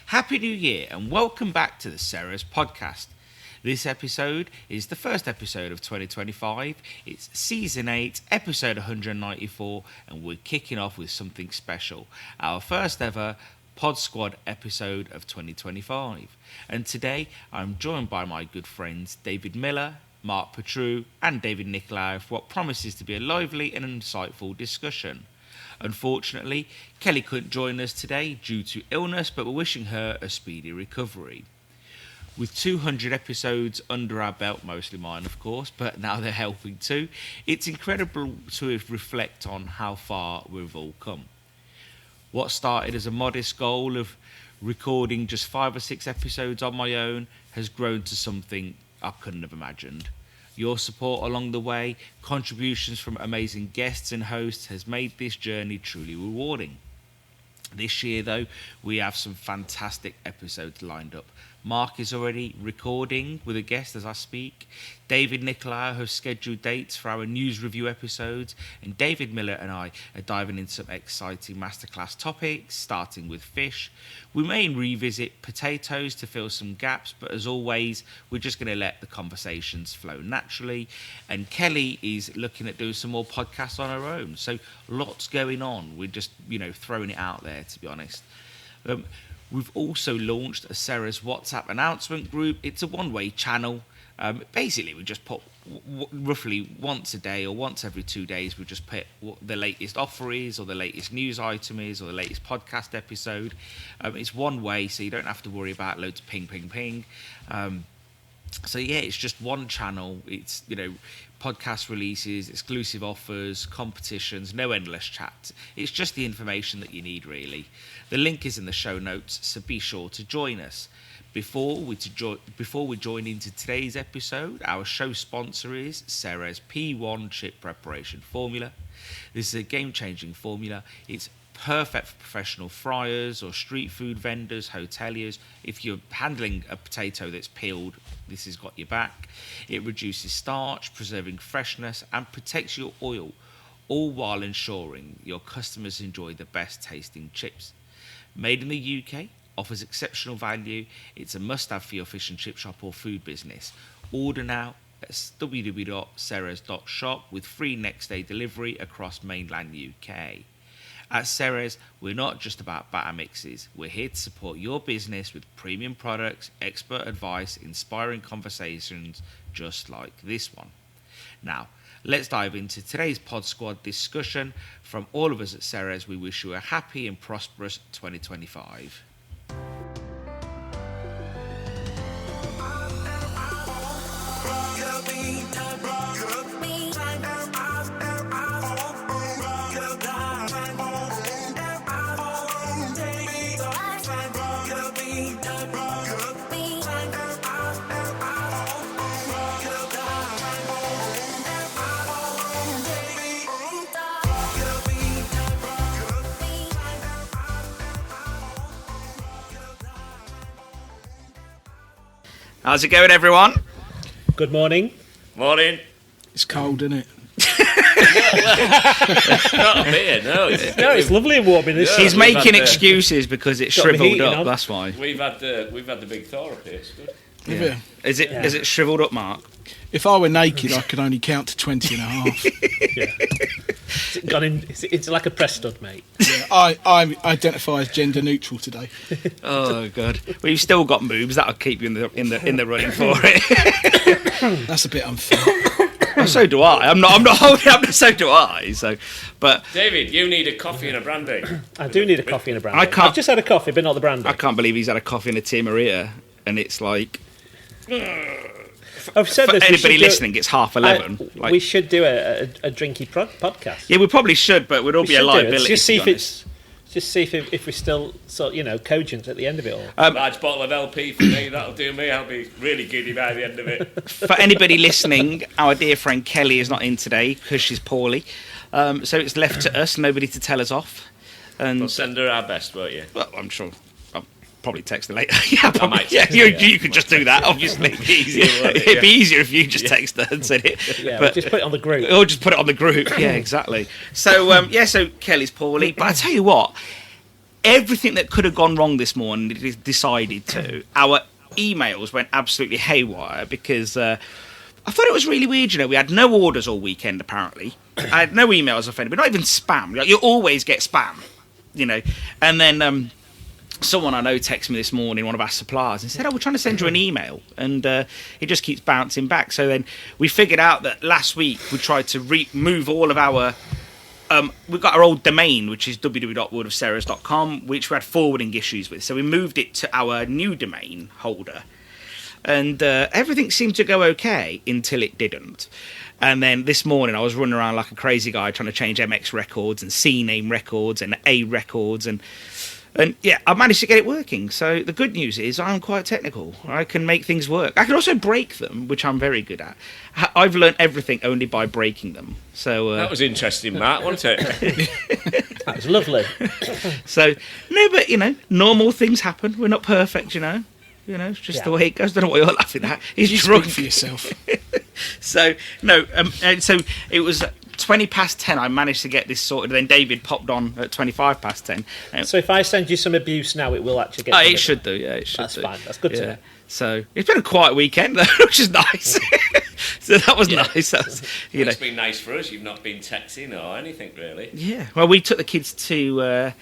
Happy New Year and welcome back to the Ceres podcast. This episode is the first episode of 2025. It's Season 8, episode 194, and we're kicking off with something special. Our first ever Pod Squad episode of 2025. And today I'm joined by my good friends David Miller, Mark Petrou and David Nicolaou for what promises to be a lively and insightful discussion. Unfortunately, Kelly couldn't join us today due to illness, but we're wishing her a speedy recovery. With 200 episodes under our belt, mostly mine of course, but now they're helping too, it's incredible to reflect on how far we've all come. What started as a modest goal of recording just 5 or 6 episodes on my own has grown to something I couldn't have imagined. Your support along the way, contributions from amazing guests and hosts has made this journey truly rewarding. This year though, we have some fantastic episodes lined up. Mark is already recording with a guest as I speak. David Nicolaou has scheduled dates for our news review episodes, and David Miller and I are diving into some exciting masterclass topics, starting with fish. We may revisit potatoes to fill some gaps, but as always, we're just going to let the conversations flow naturally. And Kelly is looking at doing some more podcasts on her own. So lots going on. We're just, throwing it out there, to be honest. We've also launched a Ceres WhatsApp announcement group. It's a one-way channel. Basically, we just put roughly once a day or once every 2 days, we just put what the latest offer is or the latest news item is or the latest podcast episode. It's one way, so you don't have to worry about loads of ping. So yeah, it's just one channel. It's, podcast releases, exclusive offers, competitions, no endless chat. It's just the information that you need, really. The link is in the show notes, so be sure to join us. Before we join into today's episode, our show sponsor is Ceres P1 Chip Preparation Formula. This is a game-changing formula. It's perfect for professional fryers or street food vendors, hoteliers. If you're handling a potato that's peeled, this has got your back. It reduces starch, preserving freshness, and protects your oil, all while ensuring your customers enjoy the best tasting chips. Made in the UK, offers exceptional value. It's a must-have for your fish and chip shop or food business. Order now at www.ceres.shop with free next-day delivery across mainland UK. At Ceres, we're not just about batter mixes. We're here to support your business with premium products, expert advice, inspiring conversations just like this one. Now, let's dive into today's Pod Squad discussion. From all of us at Ceres, we wish you a happy and prosperous 2025. How's it going, everyone? Good morning. Morning. It's cold, isn't it? Not a bit, no. It's lovely and warm in this. He's making excuses because it's shriveled up. On. That's why. We've had the big thaw up here. It's good. Yeah. Is it shriveled up, Mark? If I were naked, I could only count to 20 and a half. Yeah. It's like a press stud, mate. Yeah, I identify as gender neutral today. Oh god. Well, you've still got moves. That'll keep you in the running for it. That's a bit unfair. Well, so do I. I'm not holding up. So do I. So, but David, you need a coffee and a brandy. I do need a coffee and a brandy. I've just had a coffee, but not the brandy. I can't believe he's had a coffee and a Tia Maria, and it's like. I've said for this. Anybody listening, it's 11:30. We should do a drinky podcast. Yeah, we probably should, but it would all be a liability. Just see if we're still cogent at the end of it all. Large bottle of LP for me. That'll do me. I'll be really giddy by the end of it. For anybody listening, our dear friend Kelly is not in today because she's poorly, so it's left to us. Nobody to tell us off. And We'll send her our best, won't you? Well, I'm sure. Probably text her later. Yeah, probably. I might Yeah, text her, you could just do that. Obviously, it'd be easier. It'd be easier if you just text her and said it. Yeah, but just put it on the group. Or just put it on the group. Yeah, exactly. So so Kelly's poorly, but I tell you what, everything that could have gone wrong this morning, it decided to. Our emails went absolutely haywire because I thought it was really weird. We had no orders all weekend, apparently. I had no emails off anybody, not even spam. Like, you always get spam, And then someone I know texted me this morning, one of our suppliers, and said, we're trying to send you an email. And it just keeps bouncing back. So then we figured out that last week we tried to move all of our... we've got our old domain, which is www.worldofceres.com, which we had forwarding issues with. So we moved it to our new domain holder. And everything seemed to go okay until it didn't. And then this morning I was running around like a crazy guy trying to change MX records and C-name records and A records. And yeah, I managed to get it working. So the good news is I'm quite technical. I can make things work. I can also break them, which I'm very good at. I've learned everything only by breaking them. So that was interesting, Matt, wasn't it? That was lovely. So, no, but, normal things happen. We're not perfect, it's just the way it goes. I don't know what you're laughing at. He's drunk. for yourself. So, no, so it was 20 past 10. I managed to get this sorted. Then David popped on at 25 past 10. So if I send you some abuse now, it will actually get... it should do, yeah, it should. That's fine. That's good to know. So it's been a quiet weekend, though, which is nice. So that was nice. That was, It's been nice for us. You've not been texting or anything, really. Yeah. Well, we took the kids to a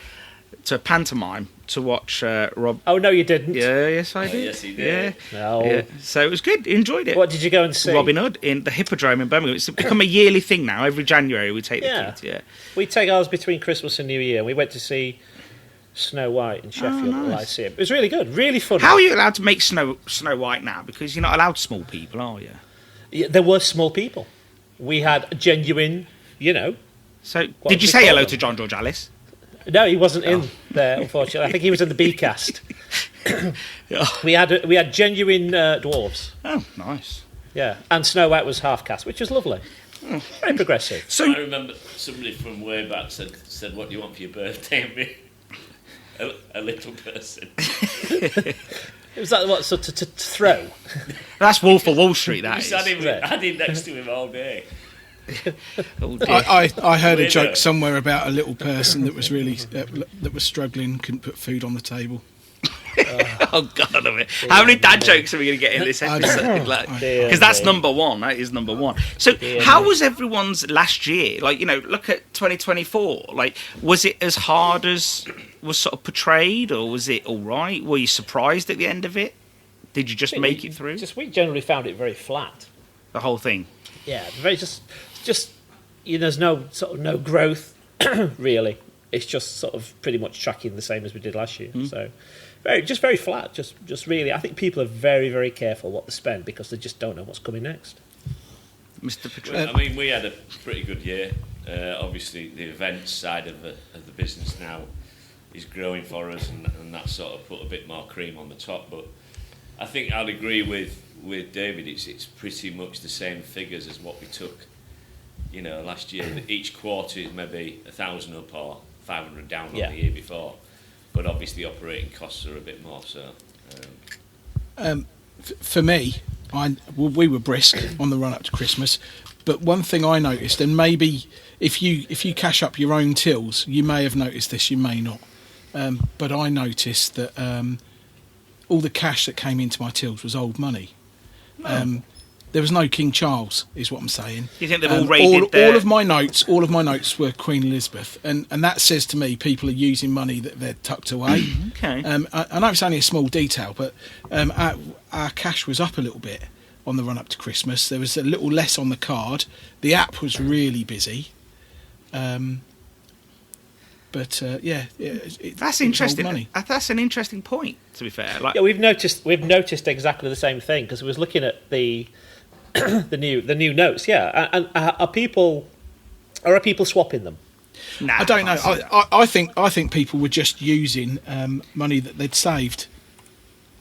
pantomime to watch Rob. Oh, no, you didn't. Yeah, yes, I did. Yes, he did. Yeah. No. Yeah. So it was good. Enjoyed it. What did you go and see? Robin Hood in the Hippodrome in Birmingham. It's become a yearly thing now. Every January we take the kids. Yeah. We take ours between Christmas and New Year. We went to see Snow White in Sheffield at the Lyceum. It was really good, really fun. How are you allowed to make Snow White now? Because you're not allowed small people, are you? Yeah, there were small people. We had genuine, So did you say hello to John George Alice? No, he wasn't in there, unfortunately. I think he was in the B cast. We had genuine dwarves. Oh, nice. Yeah, and Snow White was half cast, which was lovely. Very progressive. So I remember somebody from way back said, "What do you want for your birthday?" And me, a little person. It was like what? So to throw. That's Wolf of Wall Street. That is. I did next to him all day. Oh, dear. I heard a joke somewhere about a little person that was really that was struggling, couldn't put food on the table. Oh God! How many dad jokes are we going to get in this episode? Because that's number one. That is number one. So, how was everyone's last year? Look at 2024. Was it as hard as was sort of portrayed, or was it all right? Were you surprised at the end of it? Did you just make it through? We generally found it very flat. The whole thing. Yeah, very just there's no growth really. It's just sort of pretty much tracking the same as we did last year. So very flat. Just really, I think people are very, very careful what they spend because they just don't know what's coming next. Mr. Petrou. I mean, we had a pretty good year. Obviously, the events side of the business now is growing for us, and that sort of put a bit more cream on the top. But I think I'll agree with David. It's pretty much the same figures as what we took, last year. Each quarter is maybe 1,000 up or 500 down on the year before. But obviously, operating costs are a bit more. So, for me, we were brisk on the run up to Christmas. But one thing I noticed, and maybe if you cash up your own tills, you may have noticed this, you may not. But I noticed that all the cash that came into my tills was old money. There was no King Charles, is what I'm saying. You think they've all raided all of my notes were Queen Elizabeth, and that says to me people are using money that they're tucked away. Okay. I know it's only a small detail, but our cash was up a little bit on the run up to Christmas. There was a little less on the card. The app was really busy. That's interesting. Money. That's an interesting point. To be fair, we've noticed exactly the same thing because I was looking at the new notes. Yeah, and are people swapping them? Nah, I don't know. I think people were just using money that they'd saved.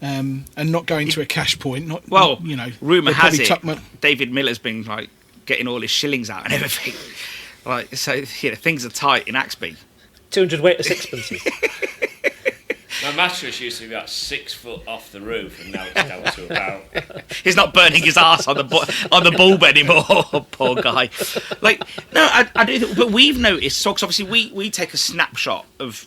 And not going to a cash point. Rumour has it David Miller's been getting all his shillings out and everything. Things are tight in Axby. 200 weight of sixpences. My mattress used to be about 6 foot off the roof, and now it's down to about. He's not burning his arse on the bulb anymore. Poor guy. I do. But we've noticed. So 'cause obviously we take a snapshot of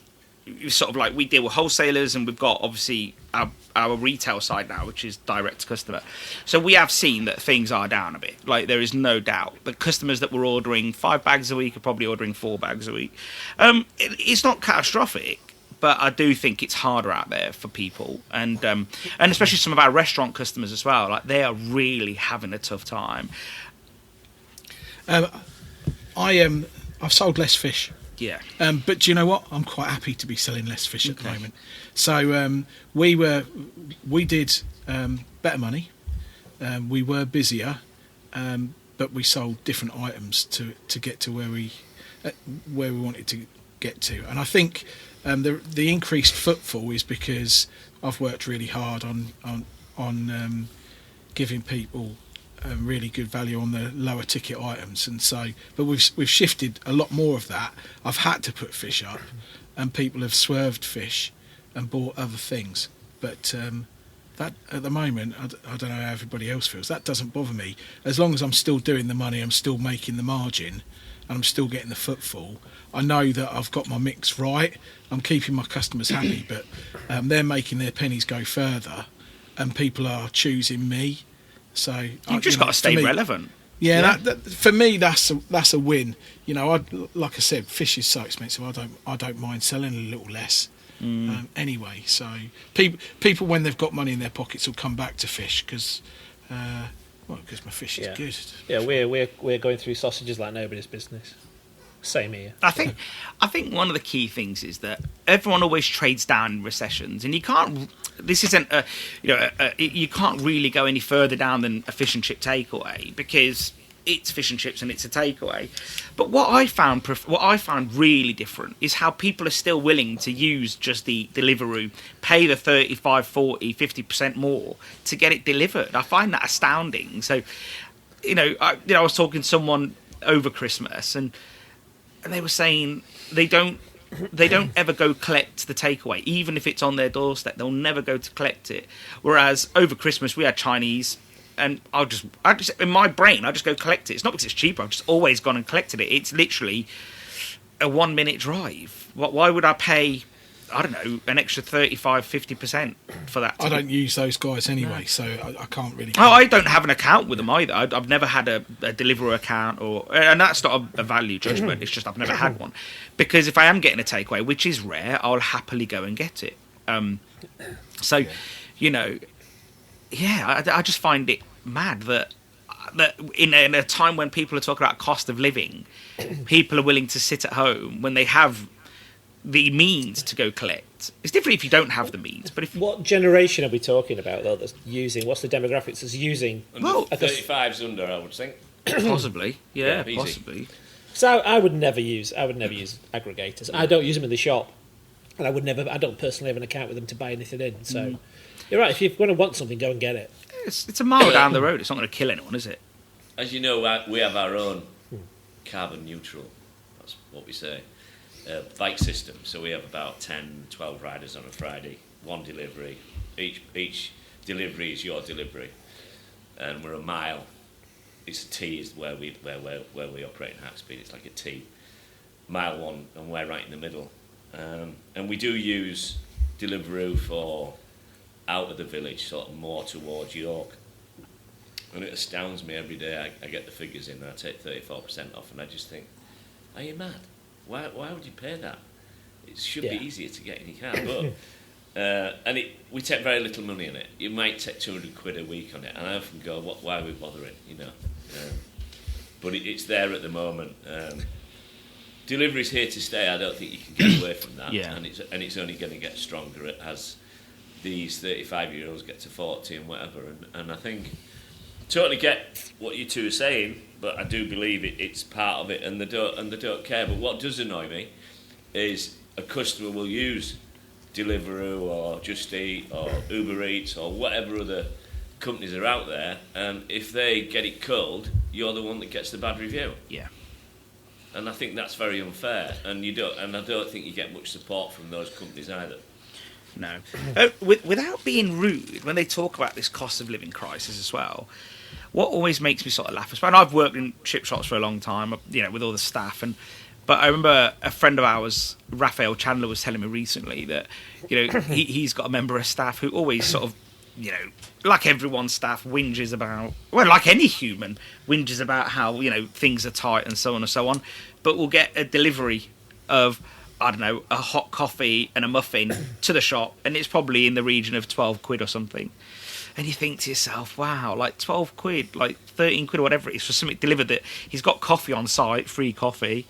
sort of like we deal with wholesalers, and we've got obviously our retail side now, which is direct to customer. So we have seen that things are down a bit. Like, there is no doubt that customers that were ordering 5 bags a week are probably ordering 4 bags a week. It's not catastrophic, but I do think it's harder out there for people, and especially some of our restaurant customers as well. Like, they are really having a tough time. I've sold less fish. Yeah. But do you know what? I'm quite happy to be selling less fish at the moment. So we did better money. We were busier, but we sold different items to get to where we wanted to get to. And I think the increased footfall is because I've worked really hard on giving people really good value on the lower ticket items, and so, but we've shifted a lot more of that. I've had to put fish up, and people have swerved fish and bought other things. But that, at the moment, I don't know how everybody else feels. That doesn't bother me as long as I'm still doing the money, I'm still making the margin, and I'm still getting the footfall. I know that I've got my mix right. I'm keeping my customers happy, but they're making their pennies go further, and people are choosing me. So you've just got to stay relevant. Yeah, that, for me, that's a win. You know, like I said, fish is so expensive. I don't mind selling a little less. Anyway, so people when they've got money in their pockets will come back to fish because my fish is good. Yeah, we're going through sausages like nobody's business. Same here. I think one of the key things is that everyone always trades down in recessions, and you can't. This isn't you can't really go any further down than a fish and chip takeaway because it's fish and chips and it's a takeaway. But what I found really different is how people are still willing to use just the Deliveroo, pay the 35, 40, 50% more to get it delivered. I find that astounding. So, I was talking to someone over Christmas, and they were saying they don't ever go collect the takeaway, even if it's on their doorstep. They'll never go to collect it. Whereas over Christmas we had Chinese, and I just in my brain I just go collect it. It's not because it's cheaper. I've just always gone and collected it. It's literally a 1-minute drive. Why would I pay, I don't know, an extra 35, 50% for that? I don't use those guys anyway, so I can't really. Oh, I don't have an account with them either. I've never had a Deliveroo account, and that's not a value judgment. It's just I've never had one, because if I am getting a takeaway, which is rare, I'll happily go and get it. I just find it mad that in a time when people are talking about cost of living, people are willing to sit at home when they have the means to go collect. It's different if you don't have the means, but if what generation are we talking about though that's using? What's the demographics that's using? Well, 35's under, I would think. Possibly, possibly. So I would never use aggregators. I don't use them in the shop, and I don't personally have an account with them to buy anything in. So you're right. If you're going to want something, go and get it. It's a mile down the road. It's not going to kill anyone, is it? As you know, we have our own carbon neutral, that's what we say, bike system. So we have about 10, 12 riders on a Friday, one delivery. Each delivery is your delivery, and we're a mile. It's a T is where we operate in Hackspeed. It's like a T, mile one, and we're right in the middle. And we do use Deliveroo for out of the village, sort of more towards York. And it astounds me every day. I get the figures in and I take 34% off, and I just think, are you mad? Why would you pay that? It should be easier to get in your car. But we take very little money on it. You might take 200 quid a week on it, and I often go, why are we bothering? But it's there at the moment. Delivery's here to stay. I don't think you can get away from that. And it's only going to get stronger as these 35-year-olds get to 40 and whatever. And I think totally get what you two are saying, but I do believe it's part of it, and they don't care. But what does annoy me is a customer will use Deliveroo or Just Eat or Uber Eats or whatever other companies are out there, and if they get it culled, you're the one that gets the bad review. Yeah. And I think that's very unfair, and I don't think you get much support from those companies either. No. Without being rude, when they talk about this cost of living crisis as well, what always makes me sort of laugh, and I've worked in chip shops for a long time, with all the staff, and But I remember a friend of ours, Raphael Chandler, was telling me recently that, he's got a member of staff who always sort of, like everyone's staff, whinges about, well, like any human, whinges about how, things are tight and so on and so on. But we'll get a delivery of, I don't know, a hot coffee and a muffin to the shop, and it's probably in the region of 12 quid or something. And you think to yourself, wow, like 12 quid, like 13 quid or whatever it is for something delivered that he's got coffee on site, free coffee.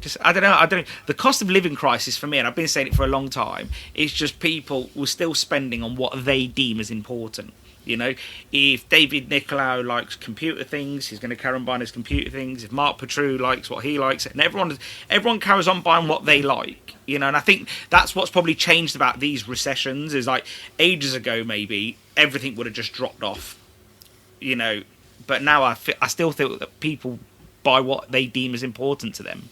Just I don't know. The cost of living crisis for me, and I've been saying it for a long time, is just people were still spending on what they deem as important. If David Nicolaou likes computer things, he's going to carry on buying his computer things. If Mark Petrou likes what he likes, and everyone carries on buying what they like. And I think that's what's probably changed about these recessions. Is like ages ago, maybe everything would have just dropped off. But now I still feel that people buy what they deem as important to them,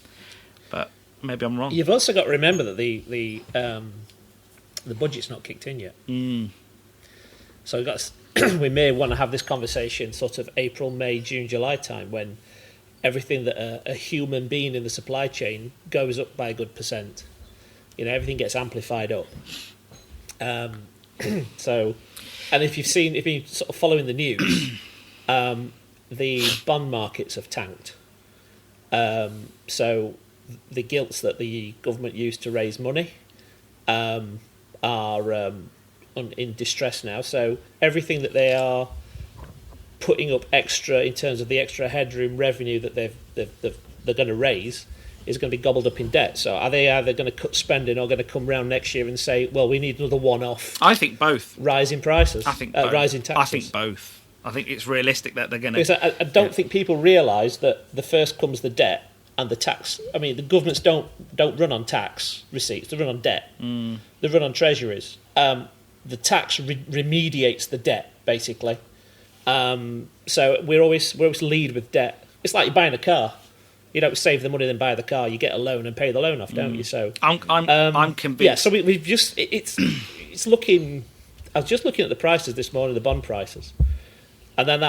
but maybe I'm wrong. You've also got to remember that the budget's not kicked in yet. So we may want to have this conversation sort of April, May, June, July time, when everything that a human being in the supply chain goes up by a good percent. Everything gets amplified up. So, and if you've been sort of following the news, the bond markets have tanked. So the gilts that the government used to raise money are in distress now. So everything that they are putting up extra in terms of the extra headroom revenue that they're going to raise is going to be gobbled up in debt. So are they either going to cut spending or going to come round next year and say, well, we need another one-off? I think both. Rise in prices. I think both. Rise in taxes. I think both. I think it's realistic that they're going to... Because I don't think people realise that the first comes the debt and the tax. I mean, the governments don't run on tax receipts. They run on debt. They run on treasuries. The tax remediates the debt, basically. So we always lead with debt. It's like you're buying a car. You don't save the money then buy the car. You get a loan and pay the loan off, don't you? So I'm convinced. Yeah. So we've just it's looking. I was just looking at the prices this morning, the bond prices, and then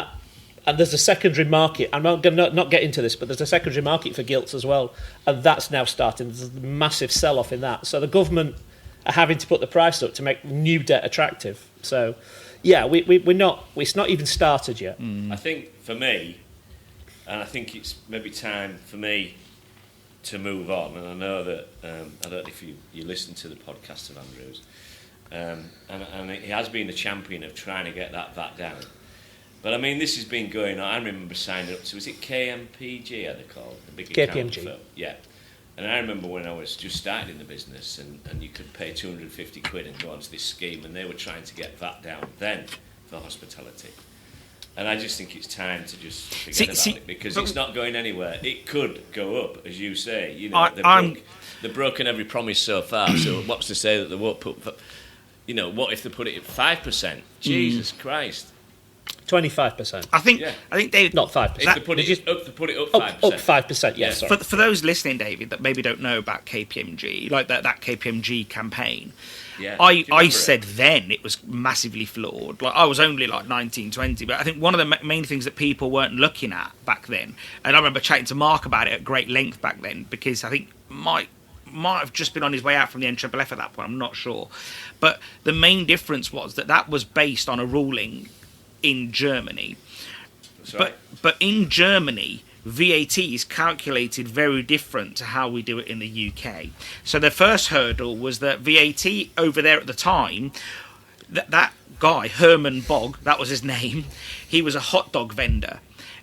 and there's a secondary market. I'm not going to not get into this, but there's a secondary market for gilts as well, and that's now starting. There's a massive sell-off in that. So the government are having to put the price up to make new debt attractive. So, yeah, we're not. It's not even started yet. I think for me, and I think it's maybe time for me to move on. And I know that I don't know if you listen to the podcast of Andrew's, and he has been a champion of trying to get that VAT down. But I mean, this has been going on. I remember signing up to, was it KMPG? Are they called the big KPMG? Firm? Yeah. And I remember when I was just starting in the business, and you could pay 250 quid and go onto this scheme, and they were trying to get VAT down then for hospitality. And I just think it's time to just forget about it, because it's not going anywhere. It could go up, as you say. They've broken every promise so far. So what's to say that they won't put? What if they put it at 5%? Jesus Christ. 25%. I think David, not 5%. If they put it up 5%. Up 5%. Yes. Yeah. For those listening, David, that maybe don't know about KPMG, like that KPMG campaign. Yeah. I said then it was massively flawed. Like I was only like 19, 20, but I think one of the main things that people weren't looking at back then, and I remember chatting to Mark about it at great length back then, because I think might have just been on his way out from the NFFF at that point. I'm not sure, but the main difference was that was based on a ruling in Germany. But in Germany, VAT is calculated very different to how we do it in the UK. So the first hurdle was that VAT over there at the time, that guy, Herman Bog, that was his name, he was a hot dog vendor.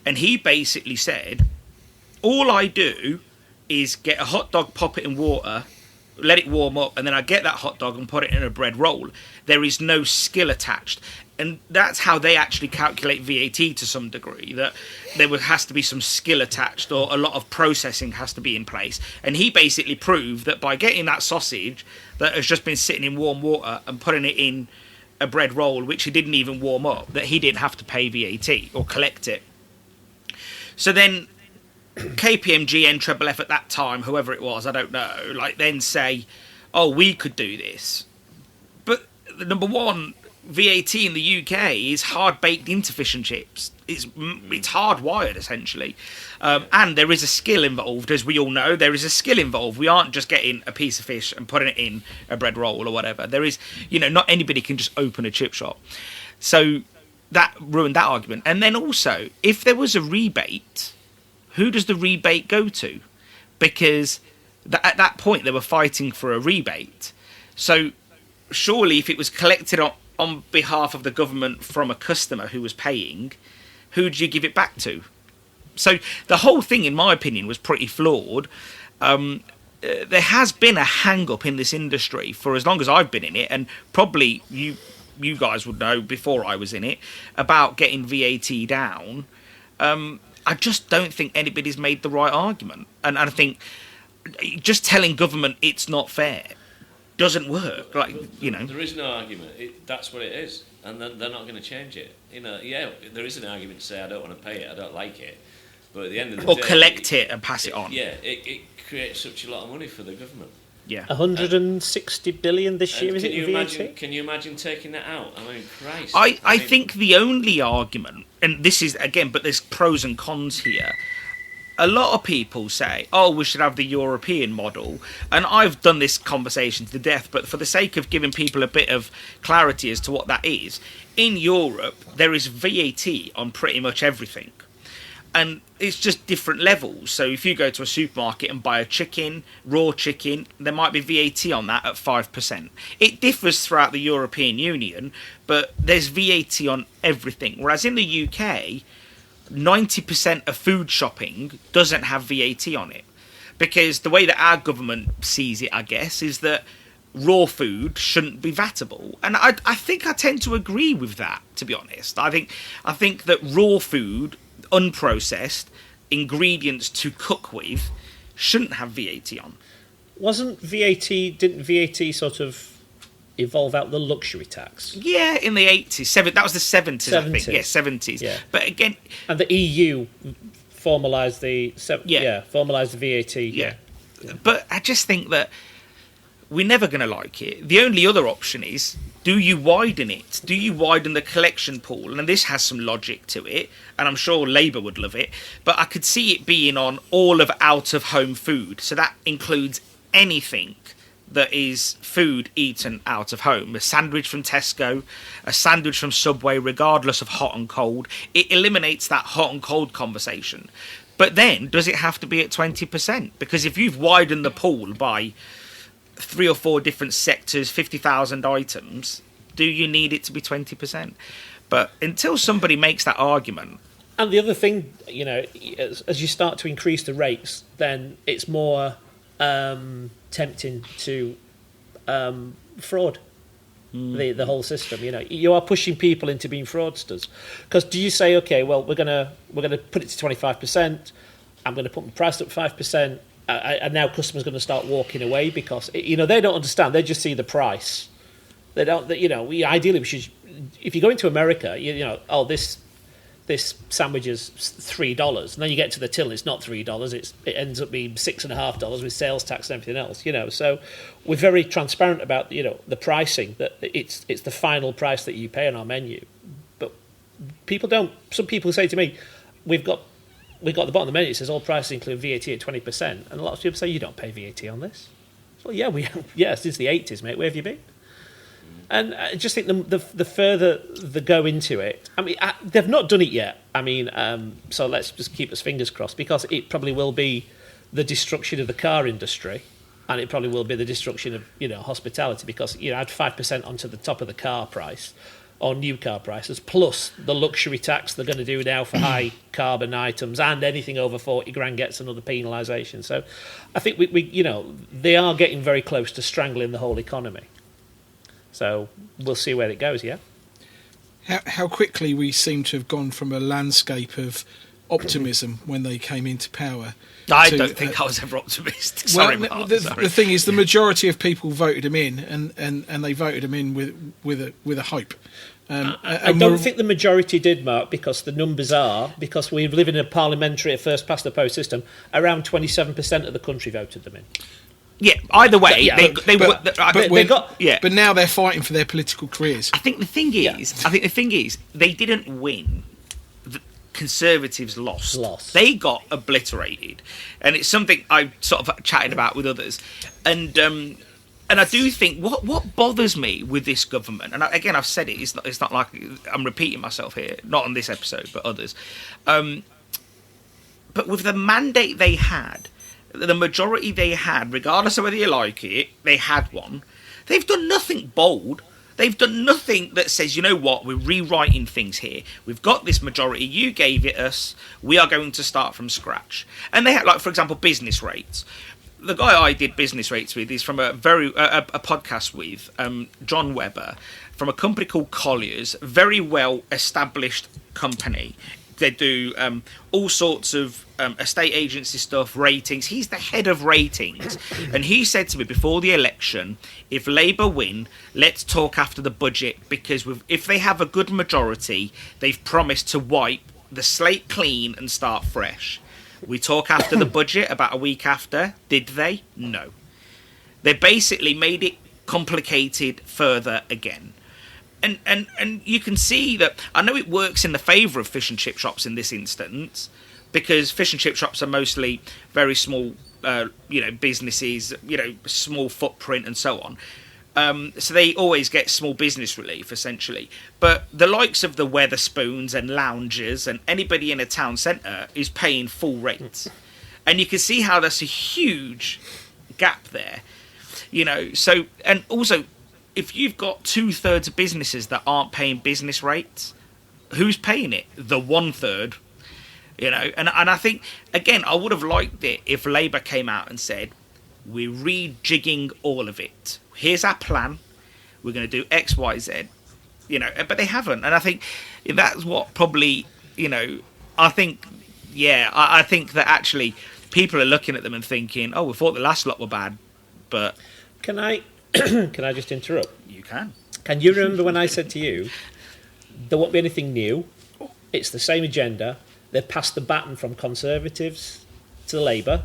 And he basically said, all I do is get a hot dog, pop it in water, let it warm up, and then I get that hot dog and put it in a bread roll. There is no skill attached. And that's how they actually calculate VAT to some degree, that has to be some skill attached, or a lot of processing has to be in place. And he basically proved that by getting that sausage that has just been sitting in warm water and putting it in a bread roll, which he didn't even warm up, that he didn't have to pay VAT or collect it. So then KPMG, NFFF at that time, whoever it was, I don't know, then say, oh, we could do this. But number one, VAT in the UK is hard baked into fish and chips. It's hardwired essentially, and there is a skill involved, as we all know. There is a skill involved. We aren't just getting a piece of fish and putting it in a bread roll or whatever. There is, not anybody can just open a chip shop. So that ruined that argument. And then also, if there was a rebate, who does the rebate go to? Because at that point they were fighting for a rebate. So surely if it was collected on behalf of the government from a customer who was paying, who do you give it back to? So the whole thing, in my opinion, was pretty flawed. There has been a hang-up in this industry for as long as I've been in it, and probably you guys would know before I was in it, about getting VAT down. I just don't think anybody's made the right argument. And I think just telling government it's not fair doesn't work. There is no argument. That's what it is, and they're not going to change it. There is an argument to say I don't want to pay it, I don't like it, but at the end of the day, or collect it and pass it on. Yeah, it creates such a lot of money for the government. Yeah, 160 billion this year. Is it VAT? Can you imagine taking that out? I mean, Christ. I think the only argument, and this is again, but there's pros and cons here. A lot of people say, we should have the European model. And I've done this conversation to death, but for the sake of giving people a bit of clarity as to what that is, in Europe, there is VAT on pretty much everything. And it's just different levels. So if you go to a supermarket and buy a chicken, raw chicken, there might be VAT on that at 5%. It differs throughout the European Union, but there's VAT on everything. Whereas in the UK, 90% of food shopping doesn't have VAT on it, because the way that our government sees it, I guess, is that raw food shouldn't be VATable, and I think I tend to agree with that, to be honest. I think that raw food, unprocessed ingredients to cook with, shouldn't have VAT on. Didn't VAT sort of evolve out the luxury tax? Yeah, in the 80s. That was the 70s, I think. Yeah, 70s. Yeah. But again... And the EU formalised the VAT. Yeah. But I just think that we're never going to like it. The only other option is, do you widen it? Do you widen the collection pool? And this has some logic to it, and I'm sure Labour would love it, but I could see it being on all of out-of-home food. So that includes anything that is food eaten out of home. A sandwich from Tesco, a sandwich from Subway, regardless of hot and cold. It eliminates that hot and cold conversation. But then, does it have to be at 20%? Because if you've widened the pool by 3 or 4 different sectors, 50,000 items, do you need it to be 20%? But until somebody makes that argument... And the other thing, as you start to increase the rates, then it's more... tempting to fraud the whole system. You are pushing people into being fraudsters. Because do you say, okay, well, we're gonna put it to 25%. I'm going to put the price up 5%, and now customers are going to start walking away because they don't understand. They just see the price. They don't. Ideally, we should. If you go into America, this sandwich is $3, and then you get to the till and it's not $3. It ends up being $6.50 with sales tax and everything else. So we're very transparent about the pricing, that it's the final price that you pay on our menu. But people don't. Some people say to me, we've got the bottom of the menu. It says all prices include VAT at 20%, and a lot of people say you don't pay VAT on this. Well, yeah, since the 80s, mate. Where have you been? And I just think the further they go into it, I mean, they've not done it yet. I mean, so let's just keep us fingers crossed, because it probably will be the destruction of the car industry, and it probably will be the destruction of hospitality, because add 5% onto the top of the car price or new car prices, plus the luxury tax they're going to do now for high carbon items, and anything over 40 grand gets another penalisation. So I think we they are getting very close to strangling the whole economy. So we'll see where it goes, yeah? How quickly we seem to have gone from a landscape of optimism when they came into power. I don't think I was ever optimistic. Sorry, Mark. The thing is, the majority of people voted him in, and they voted him in with a hope. I don't think the majority did, Mark, because the numbers are, because we live in a parliamentary, first past the post system, around 27% of the country voted them in. Yeah, either way, Yeah, but now they're fighting for their political careers. I think the thing is, they didn't win. The Conservatives lost. They got obliterated, and it's something I sort of chatted about with others, and I do think what bothers me with this government, and again I've said it, it's not like I'm repeating myself here, not on this episode but others, but with the mandate they had, the majority they had, regardless of whether you like it, they had one. They've done nothing bold. They've done nothing that says, you know what, we're rewriting things here. We've got this majority. You gave it us. We are going to start from scratch. And they had, like, for example, business rates. The guy I did business rates with is from a podcast with John Webber from a company called Collier's, very well established company. They do all sorts of estate agency stuff, ratings. He's the head of ratings. And he said to me before the election, if Labour win, let's talk after the budget, because if they have a good majority, they've promised to wipe the slate clean and start fresh. We talk after the budget, about a week after. Did they? No. They basically made it complicated further again. And you can see that, I know it works in the favour of fish and chip shops in this instance, because fish and chip shops are mostly very small, businesses, small footprint and so on. So they always get small business relief, essentially. But the likes of the Weatherspoons and Loungers and anybody in a town centre is paying full rates. And you can see how there's a huge gap there. So, and also, if you've got 2/3 of businesses that aren't paying business rates, who's paying it? The 1/3. And I think, again, I would have liked it if Labour came out and said, we're rejigging all of it. Here's our plan. We're going to do X, Y, Z. But they haven't. And I think that's what probably, I think that actually people are looking at them and thinking, oh, we thought the last lot were bad, but... Can I just interrupt? You can. Can you remember when I said to you, there won't be anything new, it's the same agenda, they've passed the baton from Conservatives to Labour,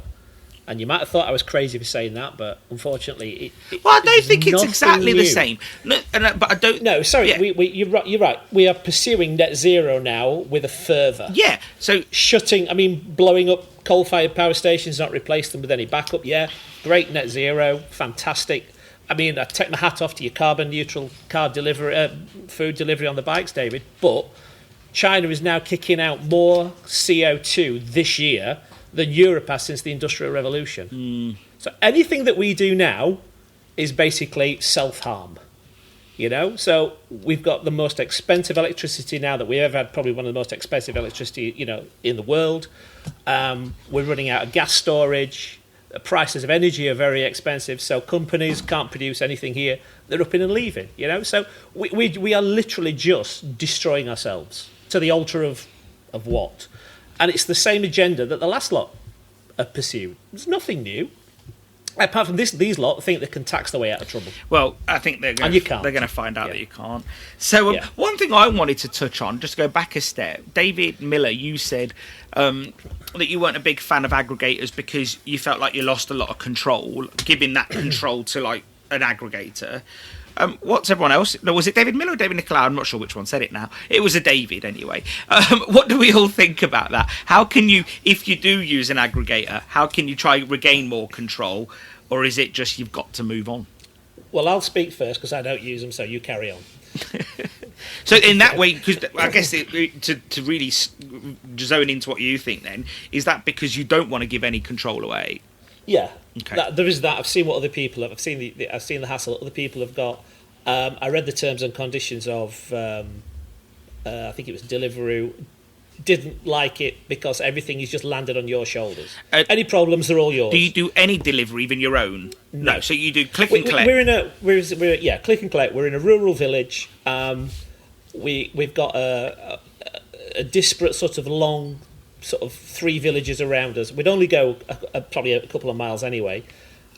and you might have thought I was crazy for saying that, but unfortunately... I don't think it's exactly the same. No, but I don't... No, sorry, yeah. You're right. We are pursuing net zero now with a fervour. Yeah, so... blowing up coal-fired power stations, not replace them with any backup, yeah, great, net zero, fantastic. I take my hat off to your carbon-neutral food delivery on the bikes, David, but China is now kicking out more CO2 this year than Europe has since the Industrial Revolution. So anything that we do now is basically self-harm. So we've got the most expensive electricity now that we ever had, probably one of the most expensive electricity, in the world. We're running out of gas storage. The prices of energy are very expensive, so companies can't produce anything here. They're upping and leaving, So we are literally just destroying ourselves to the altar of what? And it's the same agenda that the last lot have pursued. There's nothing new. Apart from these lot think they can tax their way out of trouble. Well, I think they're going to find out that you can't. So one thing I wanted to touch on, just to go back a step, David Miller, you said that you weren't a big fan of aggregators because you felt like you lost a lot of control, giving that control to like an aggregator. What's everyone else? No, was it David Miller or David Nicolaou? I'm not sure which one said it now. It was a David anyway. What do we all think about that? How can you, if you do use an aggregator, how can you try regain more control? Or is it just you've got to move on? Well, I'll speak first because I don't use them, so you carry on. So in that way, because I guess to really zone into what you think then, is that because you don't want to give any control away? Yeah, okay. There is that. I've seen what other people have. I've seen the hassle that other people have got. I read the terms and conditions of, I think it was Deliveroo. Didn't like it because everything is just landed on your shoulders. Any problems are all yours. Do you do any delivery, even your own? No. So you do click and collect. We're click and collect. We're in a rural village. We've got a disparate sort of long, sort of 3 villages around us. We'd only go probably a couple of miles anyway,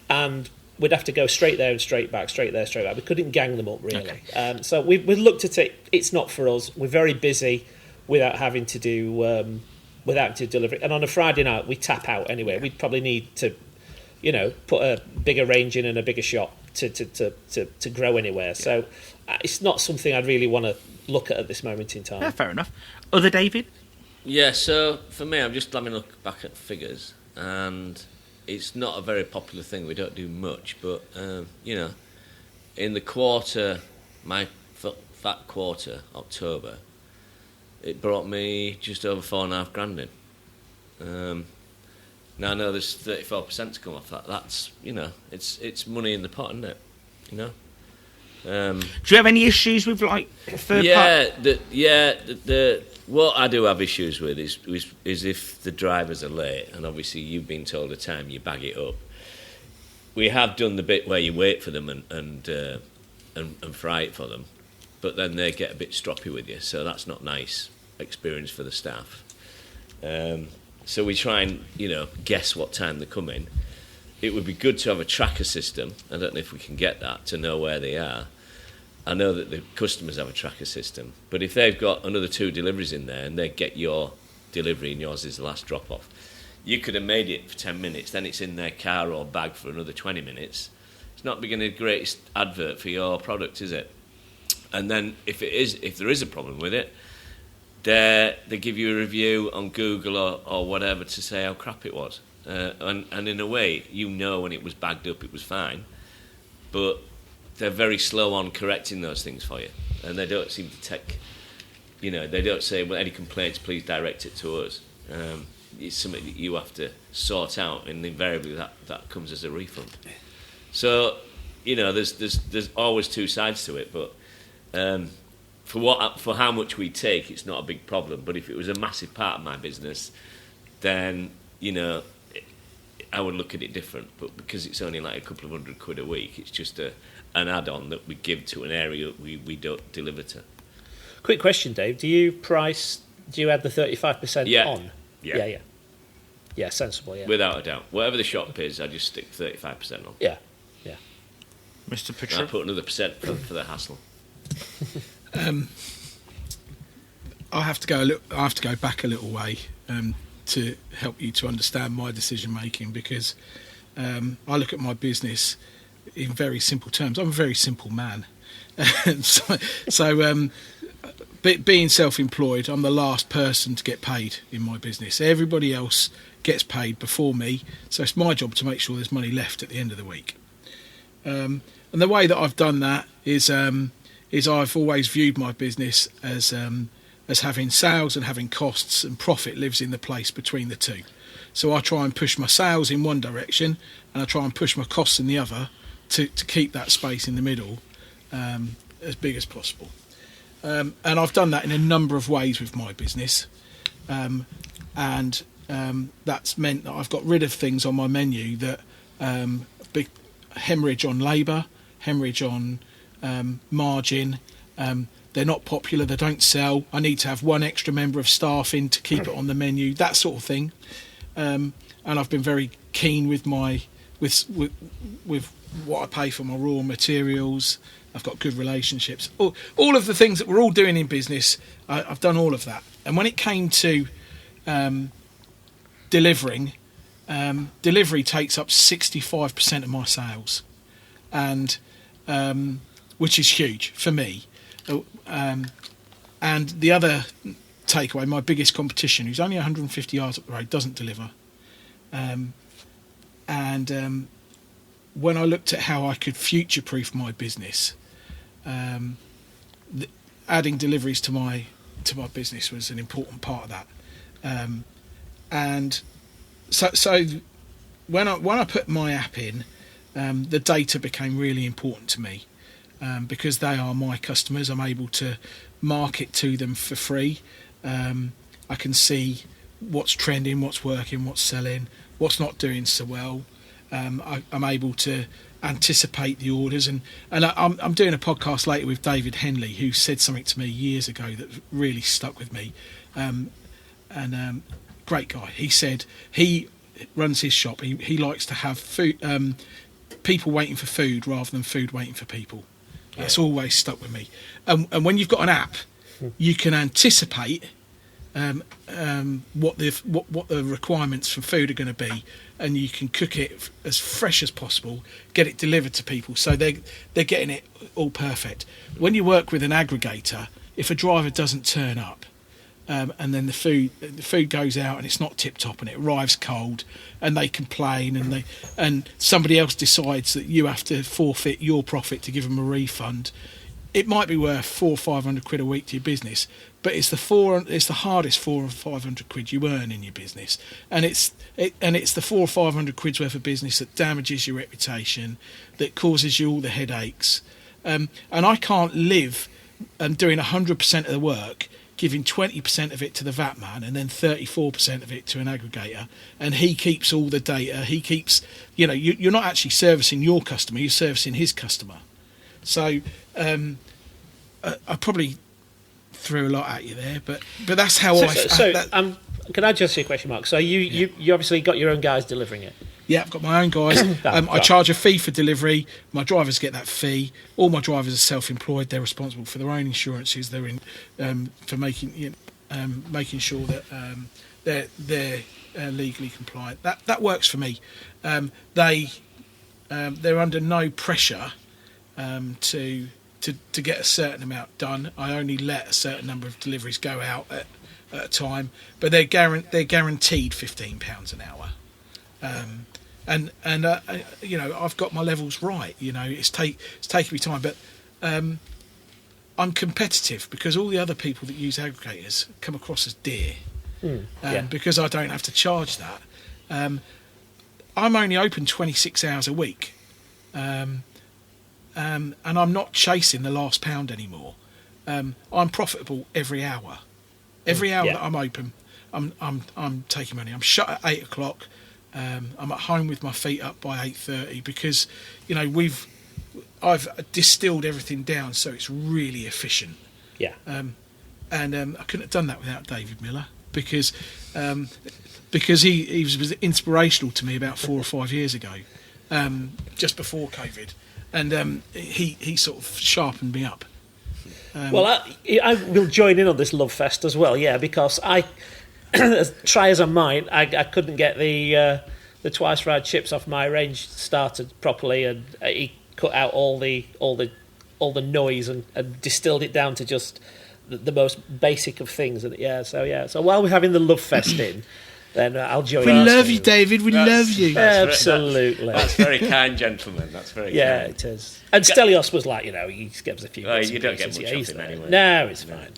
and we'd have to go straight there and straight back, straight there, straight back. We couldn't gang them up really. Okay. So we looked at it. It's not for us. We're very busy without having to do delivery. And on a Friday night, we tap out anyway. We'd probably need to put a bigger range in and a bigger shop to grow anywhere. So it's not something I'd really want to look at this moment in time. Yeah, fair enough. Other David? Yeah, so for me, I'm just having a look back at figures, and it's not a very popular thing. We don't do much, but in the quarter, my fat quarter, October, it brought me just over $4,500 in. Now I know there's 34% to come off that. That's it's money in the pot, isn't it? Do you have any issues with like third party? What I do have issues with is if the drivers are late, and obviously you've been told the time, you bag it up. We have done the bit where you wait for them and fry it for them, but then they get a bit stroppy with you, so that's not nice experience for the staff. So we try and guess what time they come in. It would be good to have a tracker system. I don't know if we can get that to know where they are. I know that the customers have a tracker system, but if they've got another 2 deliveries in there and they get your delivery and yours is the last drop off, you could have made it for 10 minutes, then it's in their car or bag for another 20 minutes. It's not being the greatest advert for your product, is it? And then if there is a problem with it, they give you a review on Google or whatever to say how crap it was. And in a way, when it was bagged up, it was fine. But they're very slow on correcting those things for you. And they don't seem to take, they don't say, well, any complaints, please direct it to us. It's something that you have to sort out, and invariably that comes as a refund. So, there's always 2 sides to it, but for how much we take, it's not a big problem. But if it was a massive part of my business, then I would look at it different. But because it's only like a couple of £100 a week, it's just an add-on that we give to an area we don't deliver to. Quick question, Dave: do you add the 35% on? Yeah, sensible. Yeah, without a doubt. Whatever the shop is, I just stick 35% on. Yeah. Mr. Petrou? I put another percent for the hassle. I have to go back a little way to help you to understand my decision making, because I look at my business in very simple terms. I'm a very simple man. so being self-employed, I'm the last person to get paid in my business. Everybody else gets paid before me, so it's my job to make sure there's money left at the end of the week. And the way that I've done that is I've always viewed my business as having sales and having costs, and profit lives in the place between the two. So I try and push my sales in one direction, and I try and push my costs in the other to keep that space in the middle as big as possible. And I've done that in a number of ways with my business, and that's meant that I've got rid of things on my menu that big hemorrhage on labour, hemorrhage on margin. They're not popular, they don't sell. I need to have one extra member of staff in to keep it on the menu, that sort of thing. And I've been very keen with what I pay for my raw materials. I've got good relationships. All of the things that we're all doing in business, I've done all of that. And when it came to delivering, delivery takes up 65% of my sales, and which is huge for me. And the other takeaway, my biggest competition, who's only 150 yards up the road, doesn't deliver. When I looked at how I could future-proof my business, adding deliveries to my business was an important part of that. And so when I put my app in, the data became really important to me, because they are my customers. I'm able to market to them for free. I can see what's trending, what's working, what's selling, what's not doing so well. I'm able to anticipate the orders, and I'm doing a podcast later with David Henley, who said something to me years ago that really stuck with me. Great guy. He said he runs his shop. He likes to have food, people waiting for food rather than food waiting for people. That's always stuck with me. And when you've got an app, you can anticipate what the requirements for food are going to be, and you can cook it as fresh as possible, get it delivered to people, so they're getting it all perfect. When you work with an aggregator, if a driver doesn't turn up, and then the food goes out and it's not tip top and it arrives cold, and they complain, and somebody else decides that you have to forfeit your profit to give them a refund, it might be worth £400 or £500 a week to your business, but it's the hardest £400 or £500 you earn in your business, and it's the £400 or £500 worth of business that damages your reputation, that causes you all the headaches, and I can't live doing 100% of the work, giving 20% of it to the VAT man and then 34% of it to an aggregator, and he keeps all the data. He keeps, you're not actually servicing your customer, you're servicing his customer. So I probably threw a lot at you there, but that's how can I just ask you a question, Mark? So you obviously got your own guys delivering it. Yeah, I've got my own guys. I charge a fee for delivery. My drivers get that fee. All my drivers are self-employed. They're responsible for their own insurances. They're in for making sure that they're legally compliant. That works for me. They're under no pressure to get a certain amount done. I only let a certain number of deliveries go out at a time, but they're guaranteed £15 an hour. I've got my levels right. It's taken me time, but I'm competitive because all the other people that use aggregators come across as dear, because I don't have to charge that. I'm only open 26 hours a week, and I'm not chasing the last pound anymore. I'm profitable every hour. Every hour that I'm open, I'm taking money. I'm shut at 8 o'clock. I'm at home with my feet up by 8:30 because I've distilled everything down so it's really efficient. Yeah. I couldn't have done that without David Miller because he was inspirational to me about 4 or 5 years ago, just before COVID, and he sort of sharpened me up. Well, I will join in on this love fest as well, because I, as try as I might, I couldn't get the twice fried chips off my range started properly, and he cut out all the noise and distilled it down to just the most basic of things. And so while we're having the love fest in, then I'll join. We love you, David. We love you. Absolutely. That's very kind, gentlemen. That's very kind. Yeah, it is. And Stelios was like, he gives a few. You don't get much off him anyway. No, it's fine.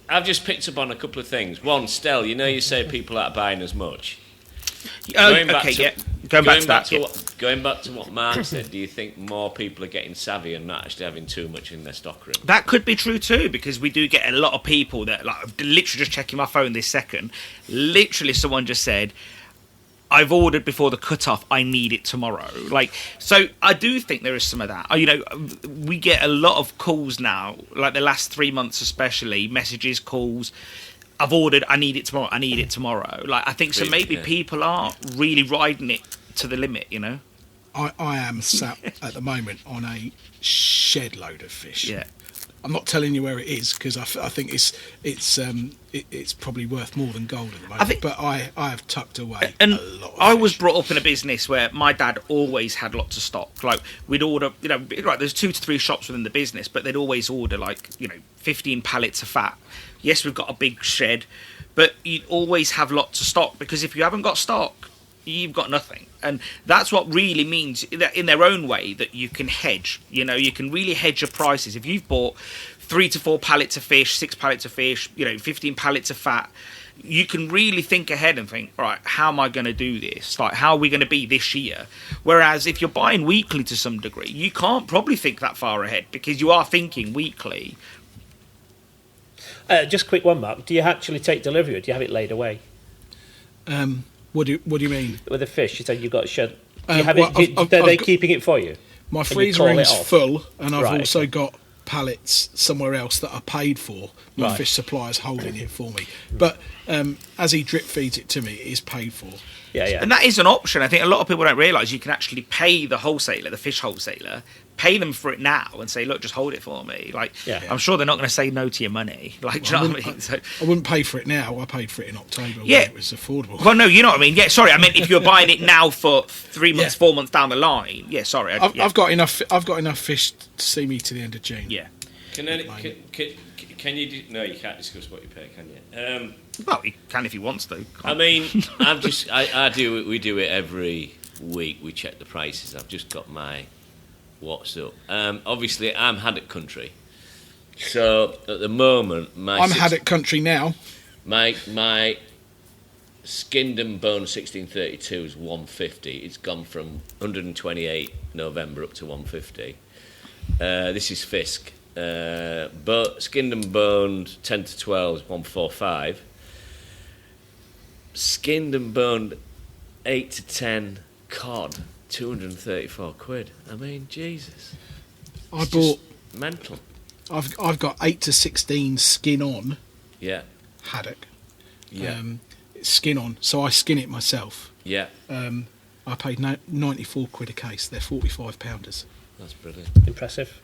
I've just picked up on a couple of things. One, Stel, you say people aren't buying as much. Going back to what Mark said, do you think more people are getting savvy and not actually having too much in their stockroom? That could be true too, because we do get a lot of people that, like, literally just checking my phone this second, literally someone just said, I've ordered before the cut-off, I need it tomorrow. So I do think there is some of that. We get a lot of calls now, like the last 3 months especially, messages, calls, I've ordered, I need it tomorrow. I think so maybe people are really riding it to the limit, I am sat at the moment on a shed load of fish. Yeah. I'm not telling you where it is because I think it's probably worth more than gold at the moment. But I have tucked away a lot of I fish. was brought up in a business where my dad always had lots of stock. We'd order, there's 2 to 3 shops within the business, but they'd always order 15 pallets of fat. Yes, we've got a big shed, but you'd always have lots of stock because if you haven't got stock, you've got nothing. And that's what really means, that in their own way, that you can hedge. You can really hedge your prices. If you've bought 3 to 4 pallets of fish, 6 pallets of fish, 15 pallets of fat, you can really think ahead and think, right, how am I going to do this? How are we going to be this year? Whereas if you're buying weekly to some degree, you can't probably think that far ahead because you are thinking weekly. Just a quick one, Mark. Do you actually take delivery or do you have it laid away? What do you mean? With the fish, you said you've got a shed. Do you have it? Are they keeping it for you? My freezer room's full, and I've also got pallets somewhere else that are paid for. My fish supplier's holding it for me. But as he drip feeds it to me, it is paid for. Yeah. And that is an option. I think a lot of people don't realise you can actually pay the wholesaler, the fish wholesaler, pay them for it now and say, look, just hold it for me. I'm sure they're not going to say no to your money. Do you know what I mean? I wouldn't pay for it now. I paid for it in October when it was affordable. Well, no, you know what I mean. Yeah, sorry. I mean, if you're buying it now for 3 months, 4 months down the line. Yeah, sorry. I've got enough. I've got enough fish to see me to the end of June. Yeah. Can you? No, you can't discuss what you pay, can you? Well, he can if he wants to. I mean, we do it every week. We check the prices. I've just got my what's up. Obviously, I'm haddock country, so at the moment, I'm haddock country now. My skinned and bone 1632 is 150. It's gone from 128 November up to 150. This is Fisk. But skinned and boned 10 to 12 is 145. Skinned and boned 8 to 10 cod 234 quid. I mean, Jesus. I bought mental. I've got 8 to 16 skin on. Yeah. Haddock. Yeah. Skin on, so I skin it myself. Yeah. I paid 94 quid a case. They're 45 pounders. That's brilliant. Impressive.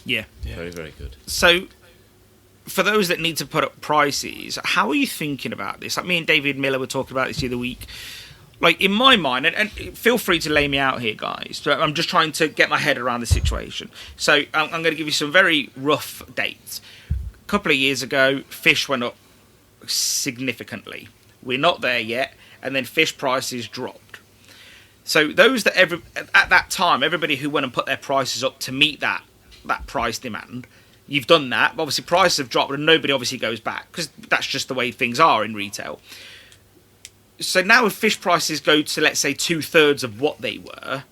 Yeah. Very, very good. So, for those that need to put up prices, how are you thinking about this? Like me and David Miller were talking about this the other week. Like, in my mind, and feel free to lay me out here, guys, but I'm just trying to get my head around the situation. So, I'm going to give you some very rough dates. A couple of years ago, fish went up significantly. We're not there yet, and then fish prices dropped. So, those that at that time, everybody who went and put their prices up to meet that price demand, you've done that. But obviously, prices have dropped, and nobody obviously goes back because that's just the way things are in retail. So now if fish prices go to, let's say, 2/3 of what they were,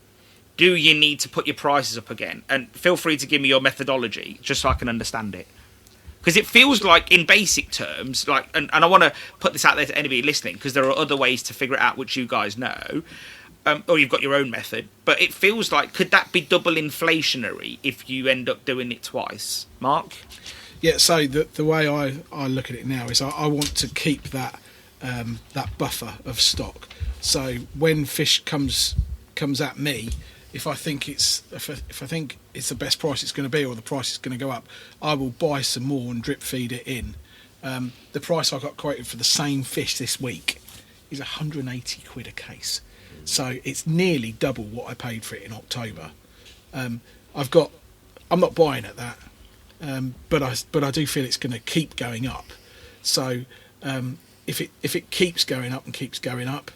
do you need to put your prices up again? And feel free to give me your methodology, just so I can understand it. Because it feels like, in basic terms, and I want to put this out there to anybody listening, because there are other ways to figure it out, which you guys know, or you've got your own method, but it feels like, could that be double inflationary if you end up doing it twice? Mark? Yeah, so the way I look at it now is I want to keep that buffer of stock. So when fish comes at me, if I think it's the best price it's going to be, or the price is going to go up, I will buy some more and drip feed it in. The price I got quoted for the same fish this week is 180 quid a case, so it's nearly double what I paid for it in October. I'm not buying at that, but I do feel it's going to keep going up. So if it keeps going up and keeps going up,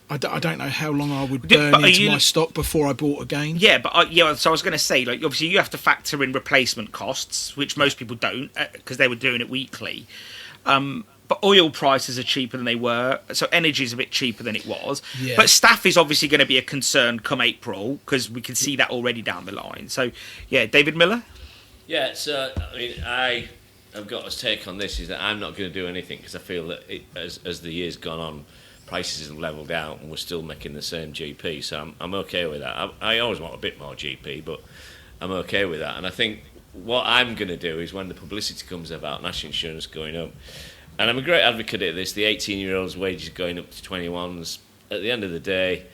I don't know how long I would burn into my stock before I bought again. Yeah, but so I was going to say, like, obviously you have to factor in replacement costs, which most people don't, because they were doing it weekly. But oil prices are cheaper than they were, so energy is a bit cheaper than it was. Yeah. But staff is obviously going to be a concern come April, because we can see that already down the line. So, yeah, David Miller? Yeah, so, I mean, I've got a take on this, is that I'm not going to do anything, because I feel that as the year's gone on, prices have levelled out and we're still making the same GP, so I'm okay with that. I always want a bit more GP, but I'm okay with that. And I think what I'm going to do is, when the publicity comes about national insurance going up, and I'm a great advocate of this, the 18-year-olds' wages going up to 21s, at the end of the day,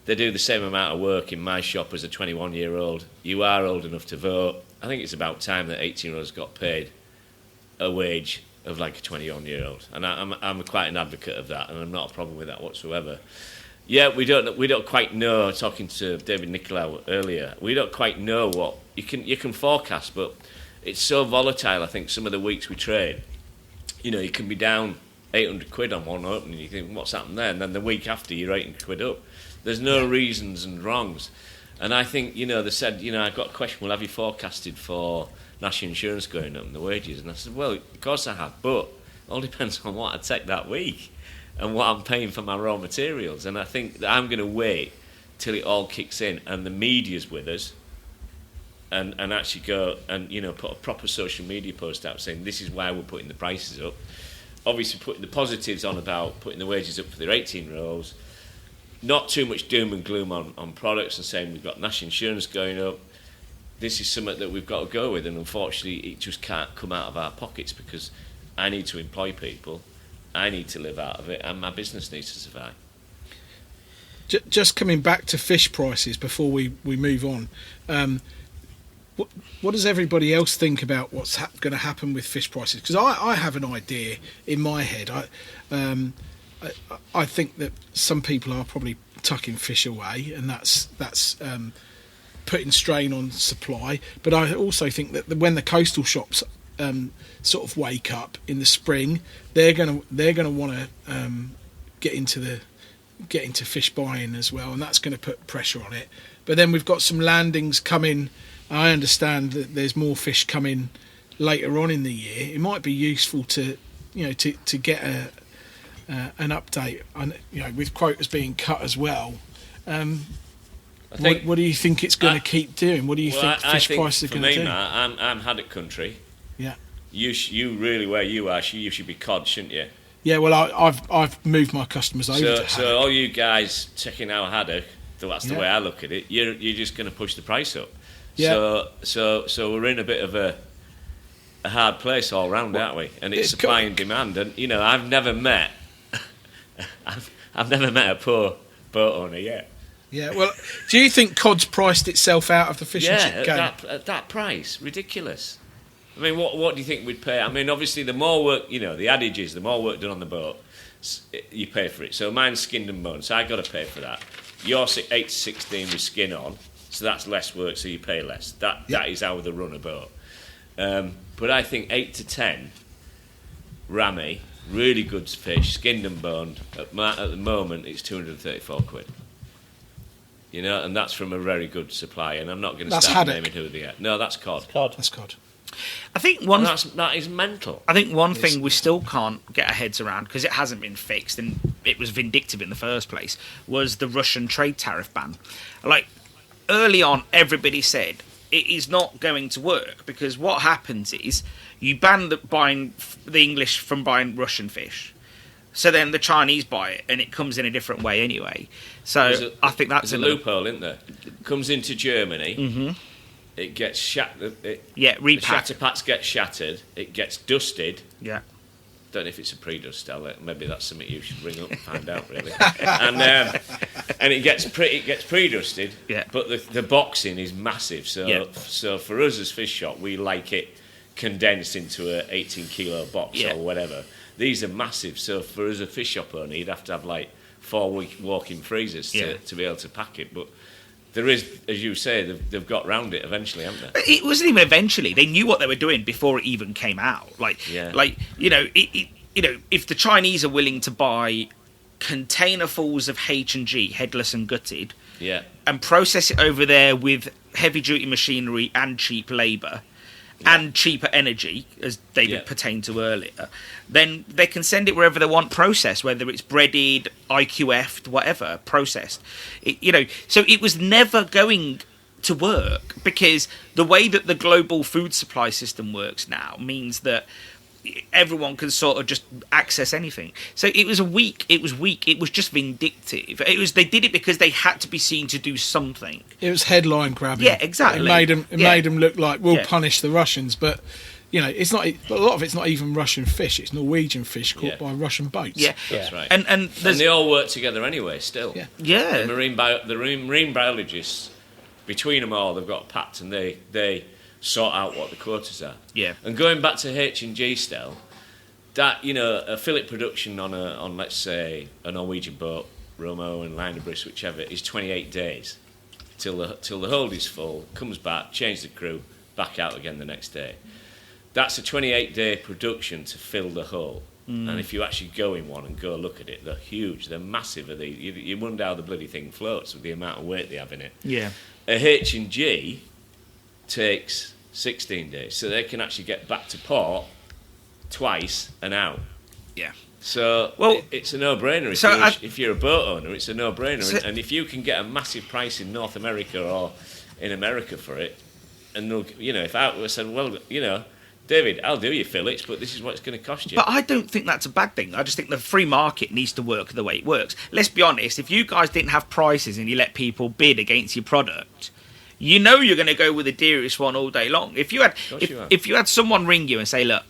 they do the same amount of work in my shop as a 21-year-old. You are old enough to vote. I think it's about time that 18-year-olds got paid a wage of like a 21-year-old, and I'm quite an advocate of that, and I'm not a problem with that whatsoever. Yeah, we don't quite know. Talking to David Nicolaou earlier, we don't quite know what you can forecast, but it's so volatile. I think some of the weeks we trade, you can be down 800 quid on one opening. You think, what's happened there? And then the week after, you're 800 quid up. There's no reasons and wrongs, and I think they said, I got a question. Well, have you forecasted for national insurance going up and the wages? And I said, well, of course I have, but it all depends on what I take that week and what I'm paying for my raw materials. And I think that I'm going to wait till it all kicks in and the media's with us, and actually go and put a proper social media post out saying this is why we're putting the prices up. Obviously putting the positives on about putting the wages up for their 18-year-olds, not too much doom and gloom on products, and saying we've got national insurance going up. this is something that we've got to go with, and unfortunately it just can't come out of our pockets because I need to employ people, I need to live out of it, and my business needs to survive. Just coming back to fish prices before we move on, what does everybody else think about what's going to happen with fish prices? Because I have an idea in my head. I think that some people are probably tucking fish away, and that's putting strain on supply. But I also think that when the coastal shops sort of wake up in the spring, they're going to want to get into fish buying as well, and that's going to put pressure on it. But then we've got some landings coming. I understand that there's more fish coming later on in the year. It might be useful to get an update on, with quotas being cut as well. What do you think it's going to keep doing? What do you think fish prices are going to do? Matt, I'm haddock country. Yeah. You really, where you are, you should be cod, shouldn't you? Yeah. Well, I've moved my customers over to haddock. So all you guys taking our haddock, that's the way I look at it. You're just going to push the price up. Yeah. So we're in a bit of a hard place all round, aren't we? And it's supply and demand. And I've never met a poor boat owner yet. Yeah. Well, do you think cod's priced itself out of the fish and chip game? At that price, ridiculous. I mean, what do you think we'd pay? I mean, obviously, the more work, the adage is the more work done on the boat, you pay for it. So mine's skinned and boned, so I got to pay for that. Yours 8 to 16 with skin on, so that's less work, so you pay less. That is how they run a boat. But I think 8 to 10 rammy, really good fish, skinned and boned. At the moment, it's 234 quid. And that's from a very good supply. And I'm not going to start naming who they are. No, that's cod. That's cod. I think that is mental. I think one thing we still can't get our heads around, because it hasn't been fixed and it was vindictive in the first place, was the Russian trade tariff ban. Like, early on, everybody said it is not going to work, because what happens is you ban the English from buying Russian fish. So then the Chinese buy it, and it comes in a different way anyway. So I think that's a loophole, isn't there? It comes into Germany. Mm-hmm. It gets shattered. Repacked. The shatter packs get shattered. It gets dusted. Yeah. Don't know if it's a pre-dust. Maybe that's something you should ring up and find out, really. And it gets pre-dusted. Yeah. But the boxing is massive. So for us as fish shop, we like it condensed into a 18-kilo box or whatever. These are massive. So for us a fish shop owner, you'd have to have like 4-week walk-in freezers to be able to pack it. But there is, as you say, they've got round it eventually, haven't they? It wasn't even eventually. They knew what they were doing before it even came out. If the Chinese are willing to buy containerfuls of H&G, headless and gutted, and process it over there with heavy-duty machinery and cheap labour, and cheaper energy, as David pertained to earlier, then they can send it wherever they want processed, whether it's breaded, IQF'd, whatever, processed. So it was never going to work, because the way that the global food supply system works now means that everyone can sort of just access anything. So it was weak. It was just vindictive. They did it because they had to be seen to do something. It was headline grabbing. Yeah, exactly. It made them look like we'll punish the Russians, but it's not. A lot of it's not even Russian fish. It's Norwegian fish caught by Russian boats. Yeah, that's right. And they all work together anyway. Still, yeah. The marine biologists, between them all, they've got a pact, and they sort out what the quotas are. Yeah. And going back to H&G still, that a fillet production on let's say a Norwegian boat, Romo and Leinebris, whichever, is 28 days till the hold is full, comes back, change the crew, back out again the next day. That's a 28-day production to fill the hull. And if you actually go in one and go look at it, they're huge, they're massive. You wonder how the bloody thing floats with the amount of weight they have in it. Yeah. A H&G takes 16 days, so they can actually get back to port twice and out. Yeah. So it's a no-brainer. If you're a boat owner, it's a no-brainer. And if you can get a massive price in North America or in America for it, and if I said, well, David, I'll do your fillets, but this is what it's going to cost you. But I don't think that's a bad thing. I just think the free market needs to work the way it works. Let's be honest, if you guys didn't have prices and you let people bid against your product, you know you're going to go with the dearest one all day long. If you had you are. if you had someone ring you and say, look,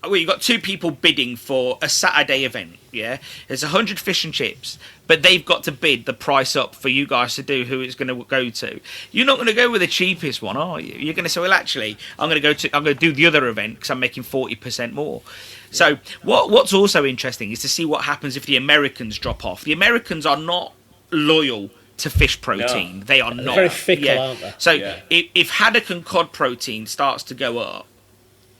well, you got two people bidding for a Saturday event, yeah? There's 100 fish and chips, but they've got to bid the price up for you guys to do who it's going to go to. You're not going to go with the cheapest one, are you? You're going to say, well, actually, I'm going to do the other event because I'm making 40% more. So what's also interesting is to see what happens if the Americans drop off. The Americans are not loyal to fish protein. No. They are not. They're very fickle, aren't they? So Yeah. if haddock and cod protein starts to go up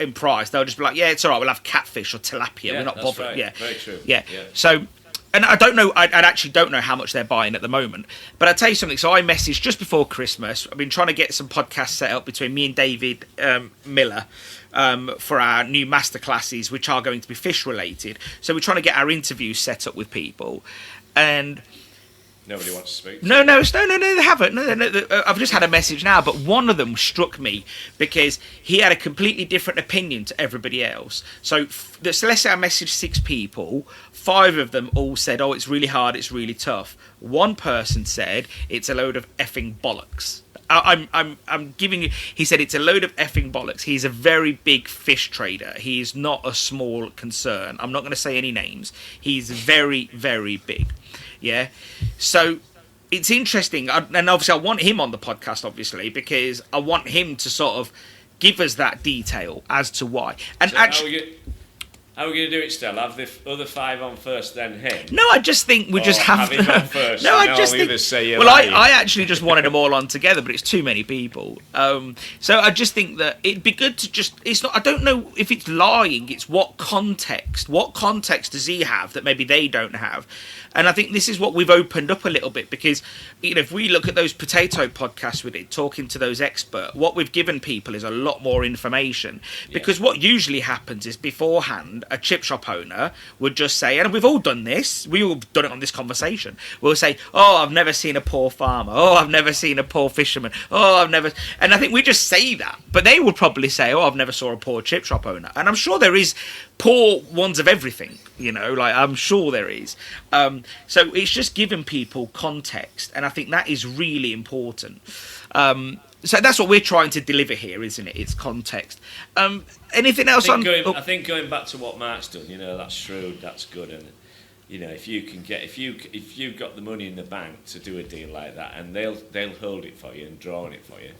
in price, they'll just be like, yeah, it's all right, we'll have catfish or tilapia. Yeah, We're not that's bothered. right. Yeah, Very true. Yeah. Yeah. So, and I don't know. I actually don't know how much they're buying at the moment. But I tell you something. So I messaged just before Christmas. I've been trying to get some podcasts set up between me and David Miller for our new masterclasses, which are going to be fish related. So we're trying to get our interviews set up with people, and Nobody wants to speak. no, they haven't. No. I've just had a message now, but one of them struck me because he had a completely different opinion to everybody else. So let's say I messaged 6 people. 5 of them all said, "Oh, it's really hard. It's really tough." One person said, "It's a load of effing bollocks." I'm giving you. He said it's a load of effing bollocks. He's a very big fish trader. He is not a small concern. I'm not going to say any names. He's very, very big. Yeah, so it's interesting, and obviously I want him on the podcast, obviously, because I want him to sort of give us that detail as to why. And So actually, how are we going to do it, Stel? Have the other 5 on first, then him? no, I just think we just have him on first. No, and I just all the think. others say you're Well, lying. I actually just wanted them all on together, but it's too many people. So I just think that it'd be good to just. It's not. I don't know if it's lying. It's what context. What context does he have that maybe they don't have? And I think this is what we've opened up a little bit because, if we look at those potato podcasts we did, talking to those experts, what we've given people is a lot more information. Because what usually happens is beforehand, a chip shop owner would just say, and we've all done this, we've all done it on this conversation, we'll say, "Oh, I've never seen a poor farmer. Oh, I've never seen a poor fisherman. Oh, I've never..." And I think we just say that. But they would probably say, "Oh, I've never saw a poor chip shop owner." And I'm sure there is poor ones of everything, like I'm sure there is. So it's just giving people context, and I think that is really important. So that's what we're trying to deliver here, isn't it? It's context. Anything else on? I think going back to what Mark's done, that's shrewd, that's good, and if you can get if you've got the money in the bank to do a deal like that, and they'll hold it for you and draw on it for you.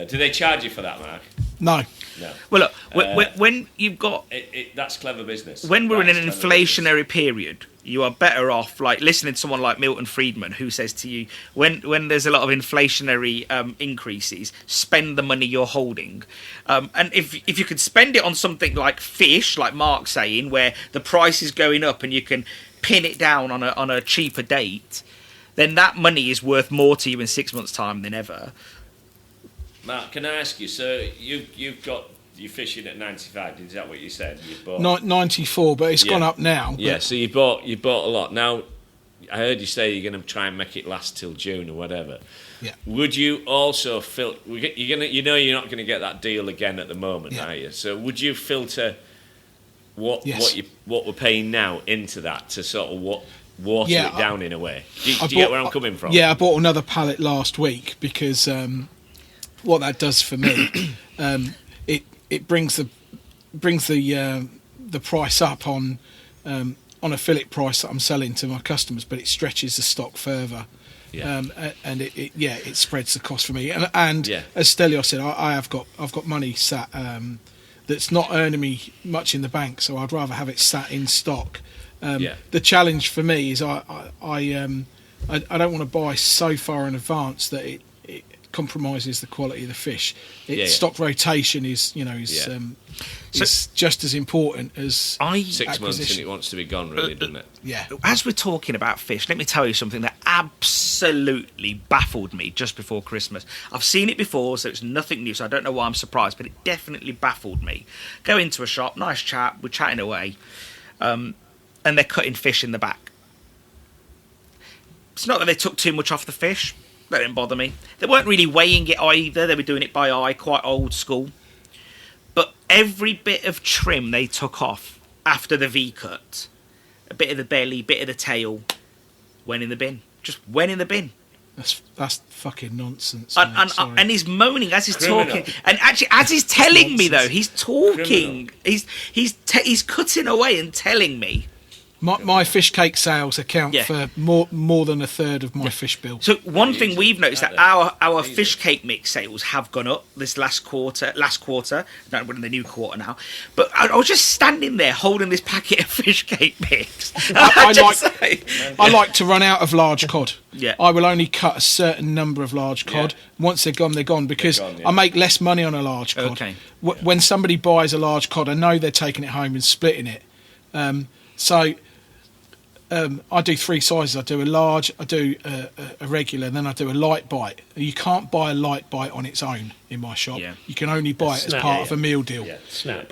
Do they charge you for that, Mark? No. No. Well, look, when you've got that's clever business. when we're in an That's clever inflationary period, you are better off like listening to someone like Milton Friedman, who says to you, when there's a lot of inflationary increases, spend the money you're holding. And if you could spend it on something like fish, like Mark's saying, where the price is going up and you can pin it down on a cheaper date, then that money is worth more to you in 6 months' time than ever. Mark, can I ask you? So you've got you're fishing at 95. Is that what you said? You bought 94, but it's gone up now. Yeah. But So you bought a lot. Now I heard you say you're going to try and make it last till June or whatever. Yeah. Would you also filter? You're not going to get that deal again at the moment, Yeah. are you? So would you filter what Yes. what we're paying now into that to sort of water Yeah, it down in a way? Do you I get bought- where I'm coming from? Yeah, I bought another pallet last week because what that does for me, it brings the price up on a fillet price that I'm selling to my customers, but it stretches the stock further. Yeah. And it spreads the cost for me. And Yeah. as Stelios said, I've got money sat that's not earning me much in the bank, so I'd rather have it sat in stock. The challenge for me is I don't want to buy so far in advance that it compromises the quality of the fish. Stock rotation is just as important as 6 months and it wants to be gone, really, doesn't it? Yeah. As we're talking about fish, let me tell you something that absolutely baffled me just before Christmas. I've seen it before, so it's nothing new, so I don't know why I'm surprised, but it definitely baffled me. Go into a shop, nice chap, we're chatting away, and they're cutting fish in the back. It's not that they took too much off the fish. That didn't bother me. They weren't really weighing it either. They were doing it by eye, quite old school. But every bit of trim they took off after the V-cut, a bit of the belly, bit of the tail, went in the bin. Just went in the bin. That's fucking nonsense. And, mate, sorry. and he's moaning as he's Criminal. talking, and actually as he's telling me though, he's talking. Criminal. He's cutting away and telling me. My fish cake sales account Yeah. for more than a third of my fish bill. So one thing Easy. we've noticed that Right our Easy. fish cake mix sales have gone up this last quarter. No, we're in the new quarter now. But I was just standing there holding this packet of fish cake mix. I like to run out of large cod. Yeah. I will only cut a certain number of large cod. Yeah. Once they're gone because They're gone, yeah. I make less money on a large cod. Okay. When somebody buys a large cod, I know they're taking it home and splitting it. I do three sizes. I do a large, I do a regular, and then I do a light bite. You can't buy a light bite on its own in my shop. Yeah. You can only buy it as Snap, part yeah, of a meal deal. Yeah. Snap.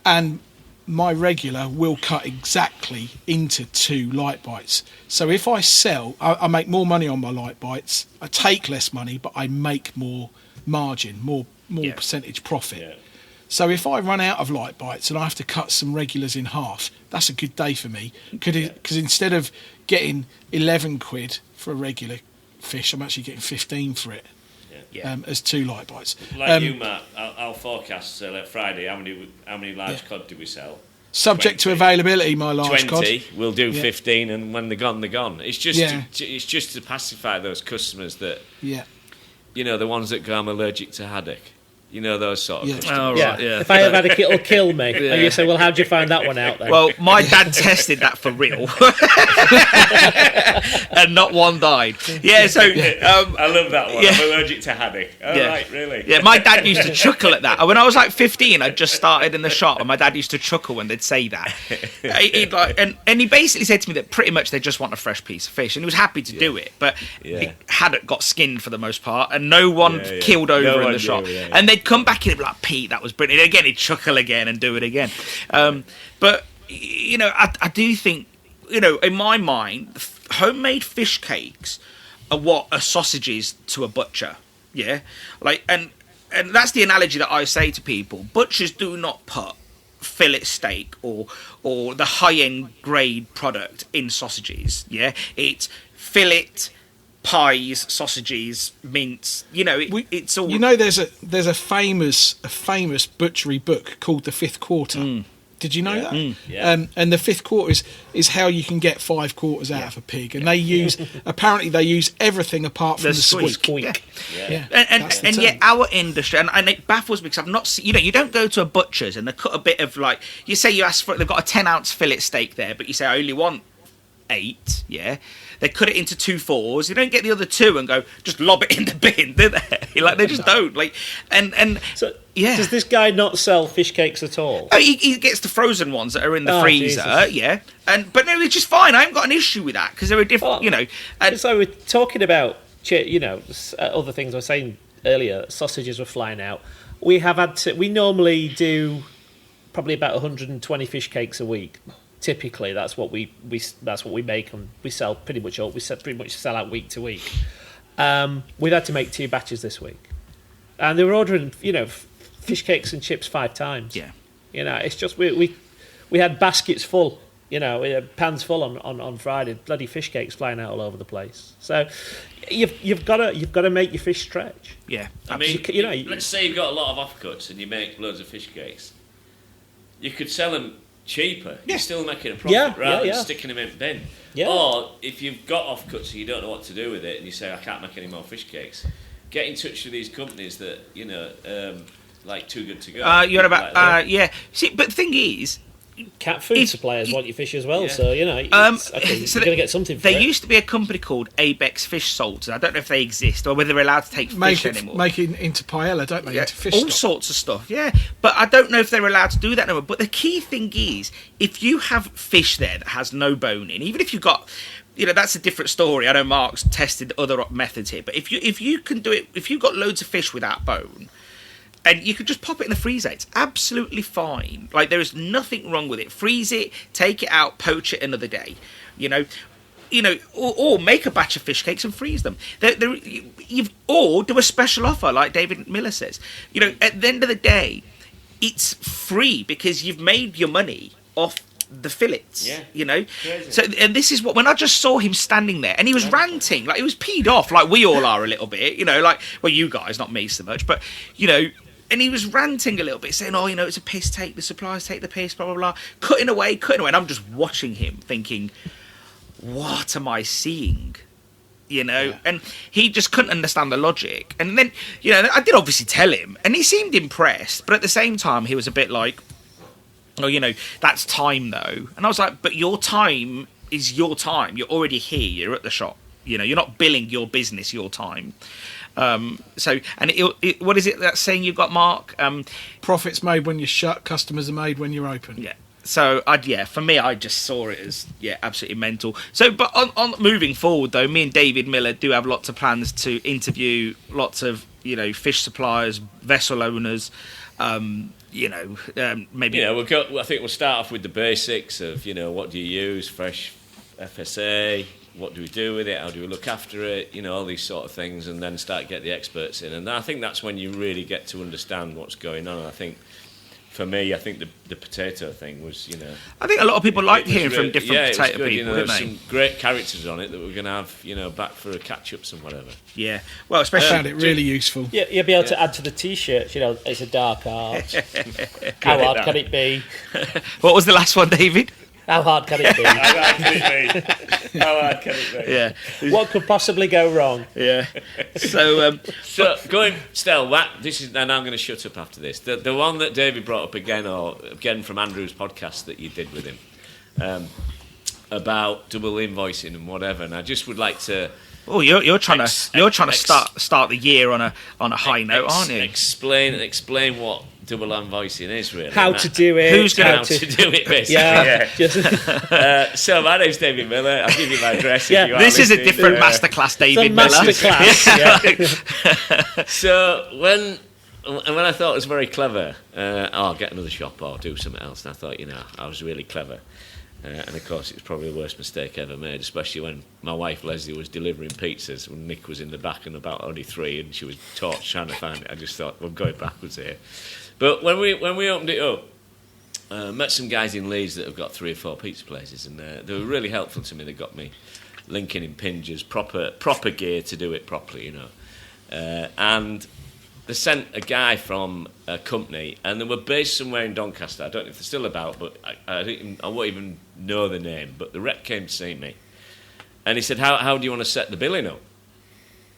And my regular will cut exactly into 2 light bites. So if I sell, I make more money on my light bites. I take less money, but I make more margin, more Yeah. percentage profit. Yeah. So if I run out of light bites and I have to cut some regulars in half, that's a good day for me. Because instead of getting 11 quid for a regular fish, I'm actually getting 15 for it. Yeah. As 2 light bites. Like you, Matt, I'll forecast like Friday. How many large cod do we sell? Subject to 20. availability, my large 20. cod. We'll do Yeah. 15, and when they're gone, they're gone. It's just Yeah. it's just to pacify those customers that Yeah. the ones that go, I'm allergic to haddock. Those sort of Yeah. customers. Oh, Yeah. right, yeah. If I have had a it'll kill me. And you say, well, how'd you find that one out then? Well, my dad tested that for real, and not one died. Yeah, so I love that one. Yeah. I'm allergic to haddock. Oh, Yeah. right, really? yeah, my dad used to chuckle at that. When I was like 15, I just started in the shop, and my dad used to chuckle when they'd say that. And he basically said to me that pretty much they just want a fresh piece of fish, and he was happy to do it, but it hadn't got skinned for the most part, and no one Yeah, yeah. killed over No in one the knew, shop. yeah, yeah. And they'd come back in and be like, Pete, that was brilliant. And again, he'd chuckle again and do it again. But I do think, in my mind, homemade fish cakes are what a sausage is to a butcher. Yeah, and that's the analogy that I say to people. Butchers do not put fillet steak or the high end grade product in sausages. Yeah, it's fillet, pies, sausages, mince. It's all. There's a famous butchery book called The Fifth Quarter. Did you know that? Yeah. And the fifth quarter is how you can get 5 quarters out of a pig, and apparently they use everything apart from the squeak. Squeak. Yeah. That's And the term. yet our industry, and it baffles me because I've not seen, you don't go to a butcher's and they cut a bit of you say you ask for, they've got a 10-ounce fillet steak there, but you say I only want 8, yeah. They cut it into 2 4s. You don't get the other 2 and go just lob it in the bin, do they? They just don't. And So, yeah. does this guy not sell fish cakes at all? Oh, he gets the frozen ones that are in the Oh, freezer, Jesus. yeah. But no, it's just fine. I haven't got an issue with that because they're a different, Well, And So we're talking about, other things I was saying earlier. Sausages were flying out. We normally do probably about 120 fish cakes a week. Typically, that's what we make, and we sell pretty much sell out week to week. We've had to make 2 batches this week, and they were ordering fish cakes and chips 5 times. Yeah. It's just we had baskets full. We had pans full on Friday. Bloody fish cakes flying out all over the place. So you've got to make your fish stretch. yeah. I mean, You- let's say you've got a lot of offcuts and you make loads of fish cakes. You could sell them cheaper. You're still making a profit rather than sticking them in the bin. Yeah. Or if you've got offcuts and you don't know what to do with it and you say, I can't make any more fish cakes, get in touch with these companies that, like Too Good To Go. You're about, Like that. yeah. See, but the thing is, Cat food If- suppliers want your fish as well, Yeah. so so you're going to get something for there it. used to be a company called Abex Fish Salts. I don't know if they exist or whether they're allowed to take fish anymore. Make it into paella, don't they? Yeah, Into fish all stock. sorts of stuff, yeah. But I don't know if they're allowed to do that anymore. But the key thing is, if you have fish there that has no bone in, even if you've got, that's a different story. I know Mark's tested other methods here, but if you can do it, if you've got loads of fish without bone, and you could just pop it in the freezer, it's absolutely fine. There is nothing wrong with it. Freeze it, take it out, poach it another day. Or make a batch of fish cakes and freeze them. Or do a special offer, like David Miller says. At the end of the day, it's free because you've made your money off the fillets. Yeah. You know. Crazy. So and this is what when I just saw him standing there and he was ranting, like he was peed off, like we all are a little bit. You know, like well, you guys, not me so much, but you know. And he was ranting a little bit, saying, "Oh, you know, it's a piss take. The suppliers take the piss, blah blah blah." Cutting away. And I'm just watching him, thinking, "What am I seeing?" You know. And he just couldn't understand the logic. And then, you know, I did obviously tell him, and he seemed impressed, but at the same time, he was a bit like, "Oh, you know, that's time though." And I was like, "But your time is your time. You're already here. You're at the shop. You know, you're not billing your business your time." So, and what is it that saying you've got, Mark? Profits made when you're shut, customers are made when you're open. Yeah. So, for me, I just saw it as, absolutely mental. So, but on moving forward, though, me and David Miller do have lots of plans to interview lots of, you know, fish suppliers, vessel owners, maybe... I think we'll start off with the basics of, you know, what do you use, fresh FSA, what do we do with it, how do we look after it, you know, all these sort of things, and then start to get the experts in. And I think that's when you really get to understand what's going on. And I think, for me, the potato thing was, you know... I think a lot of people liked hearing from different potato people, you know, didn't they? some great characters on it that we're going to have, you know, back for a catch-ups and whatever. Yeah. Well, I especially... found it really useful. Yeah, you'll be able to add to the T-shirts, you know, it's a dark art. How hard can it be? What was the last one, David? How hard can it be? How hard can it be? Yeah. What could possibly go wrong? Yeah. So, Stel, and I'm going to shut up after this. The one that David brought up again from Andrew's podcast that you did with him, about double invoicing and whatever. And I just would like to. Oh, you're trying to start the year on a high note, aren't you? Explain what double invoicing is really. How to do it. Who's going to do it, basically. Yeah. So my name's David Miller. I'll give you my address. Yeah. If you are This is a listening. different masterclass, David Miller. Masterclass. Yeah. So when I thought it was very clever, I'll get another shop or do something else. And I thought, you know, I was really clever. And of course, it was probably the worst mistake ever made, especially when my wife Leslie was delivering pizzas when Nick was in the back and about only 3, and she was torched trying to find it. I just thought, well, I'm going backwards here. But when we opened it up, met some guys in Leeds that have got 3 or 4 pizza places, and they were really helpful to me. They got me linking in pinges, proper gear to do it properly, you know. And they sent a guy from a company, and they were based somewhere in Doncaster. I don't know if they're still about, but I won't even know the name. But the rep came to see me, and he said, "How do you want to set the billing up?"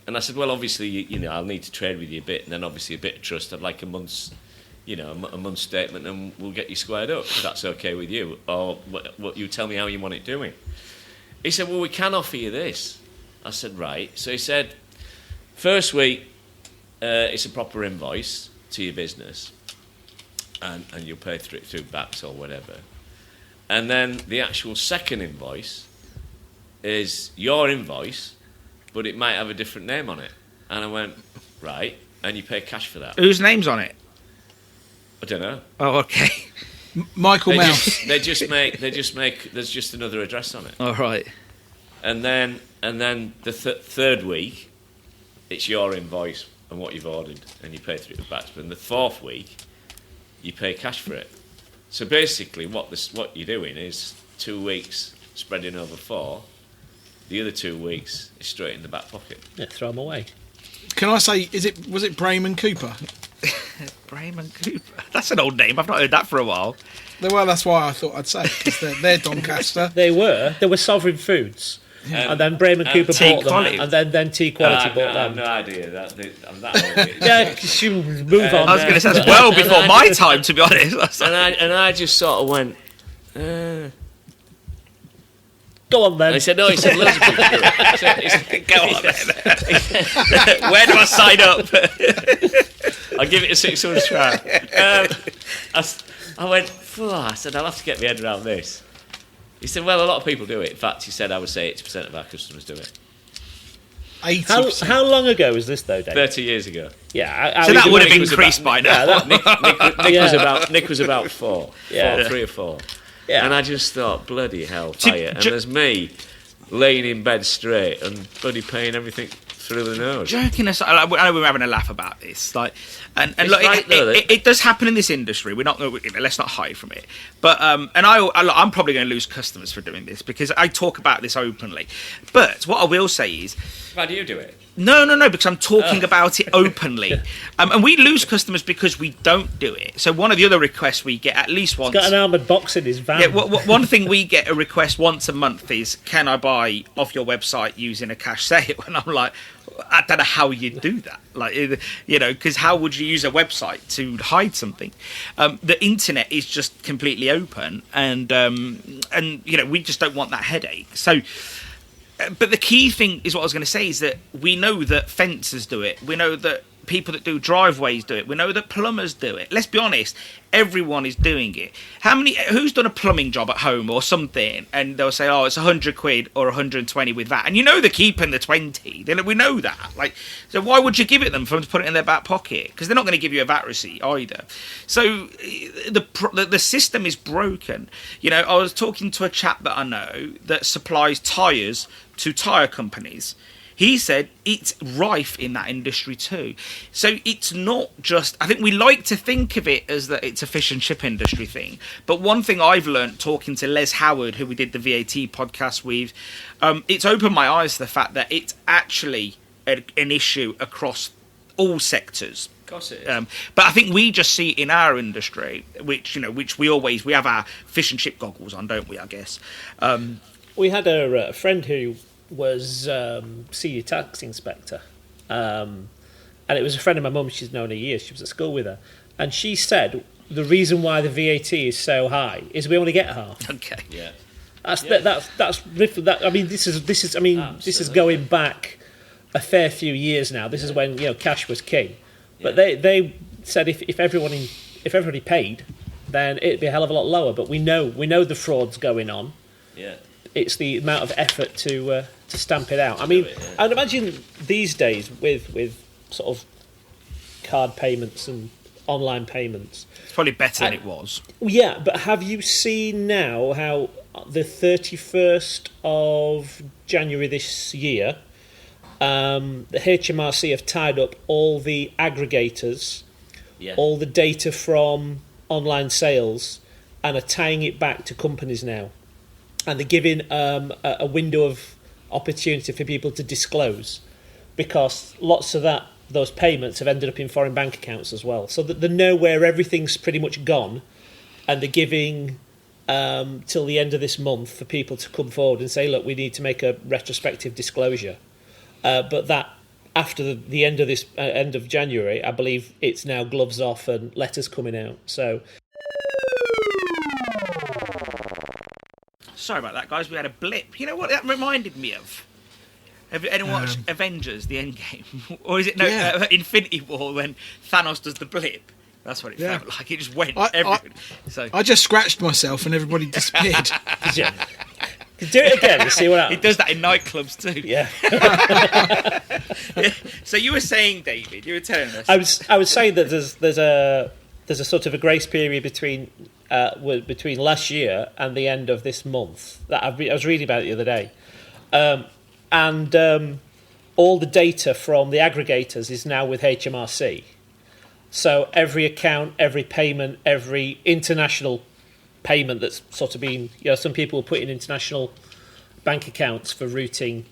And I said, "Well, obviously, you know, I'll need to trade with you a bit, and then obviously a bit of trust. I'd like a month's statement, and we'll get you squared up if that's okay with you, or what you tell me how you want it doing." He said, "Well, we can offer you this." I said, "Right." So he said, "First week, it's a proper invoice to your business, and you'll pay through backs or whatever. And then the actual second invoice is your invoice, but it might have a different name on it." And I went, "Right, and you pay cash for that." Whose name's on it? I don't know. Oh, okay. Michael Mouse. They just make. There's just another address on it. All right. And then the third week, it's your invoice and what you've ordered, and you pay through the backs. But in the 4th week, you pay cash for it. So basically, what you're doing is 2 weeks spreading over 4. The other 2 weeks is straight in the back pocket. Yeah, throw them away. Can I say, was it Brayman Cooper? Brayman Cooper. That's an old name. I've not heard that for a while. Well, that's why I thought I'd say it, because they're Doncaster. They were Sovereign Foods. And then Brayman Cooper bought them, and then Tea Quality bought them. I have no idea. I'm that old. Yeah, because you move on. I was going to say that's well before my time, to be honest. And I just sort of went. Go on then. He said, "No." He said, "Loads of people do it." Go on then. Where do I sign up? I'll give it a 600 try. I went, I said, "I'll have to get my head around this." He said, "Well, a lot of people do it. In fact," he said, "I would say 80% of our customers do it." 80%. How long ago was this, though, Dave? 30 years ago. Yeah. So that would have increased by now. Nick was about 4. Yeah. 3 or 4. Yeah. And I just thought, bloody hell, fire. And there's me laying in bed straight and bloody paying everything through the nose. Joking aside, I know we're having a laugh about this, and It's look, right, though, it does happen in this industry. We're not, let's not hide from it. But I'm probably going to lose customers for doing this because I talk about this openly. But what I will say is, Why do you do it? No, because I'm talking about it openly. And we lose customers because we don't do it. So one of the other requests we get at least once... He's got an armoured box in his van. Yeah, one thing we get a request once a month is, can I buy off your website using a cash sale? And I'm like, I don't know how you do that. Because how would you use a website to hide something? The internet is just completely open and we just don't want that headache. So... But the key thing is what I was going to say is that we know that fencers do it. We know that people that do driveways do it. We know that plumbers do it. Let's be honest, everyone is doing it. Who's done a plumbing job at home or something and they'll say, oh, it's 100 quid or 120 with that. And you know they're keeping the 20. We know that. So why would you give it them for them to put it in their back pocket? Because they're not going to give you a VAT receipt either. So the system is broken. I was talking to a chap that I know that supplies tyres to tyre companies. He said it's rife in that industry too. So it's not just... I think we like to think of it as that it's a fish and chip industry thing. But one thing I've learnt talking to Les Howard, who we did the VAT podcast with, it's opened my eyes to the fact that it's actually an issue across all sectors. Of course it is. But I think we just see it in our industry, which we have our fish and chip goggles on, don't we, I guess. We had a friend who was senior tax inspector, and it was a friend of my mum. She's known her years. She was at school with her, and she said the reason why the VAT is so high is we only get half. Okay. Yeah. I mean, this is going back a fair few years now. This is when cash was king, but they said if everybody paid, then it'd be a hell of a lot lower. But we know the fraud's going on. Yeah. It's the amount of effort to stamp it out. I mean, I'd imagine these days with sort of card payments and online payments, it's probably better than it was. Yeah, but have you seen now how the 31st of January this year, the HMRC have tied up all the aggregators, all the data from online sales, and are tying it back to companies now. And they're giving a window of opportunity for people to disclose, because lots of those payments have ended up in foreign bank accounts as well. So that they know where everything's pretty much gone, and they're giving till the end of this month for people to come forward and say, look, we need to make a retrospective disclosure. But that after the end of this end of January, I believe it's now gloves off and letters coming out. So. Sorry about that, guys. We had a blip. You know what that reminded me of? Have anyone watched Avengers: The Endgame? Or is it Infinity War when Thanos does the blip? That's what it felt like. It just went everywhere. I just scratched myself and everybody disappeared. Yeah. Do it again and see what happens. It does that in nightclubs too. Yeah. So you were saying, David, you were telling us. I was saying that there's a sort of a grace period between last year and the end of this month that I was reading about it the other day, and all the data from the aggregators is now with HMRC. So every account, every payment, every international payment that's sort of been, some people put in international bank accounts for routing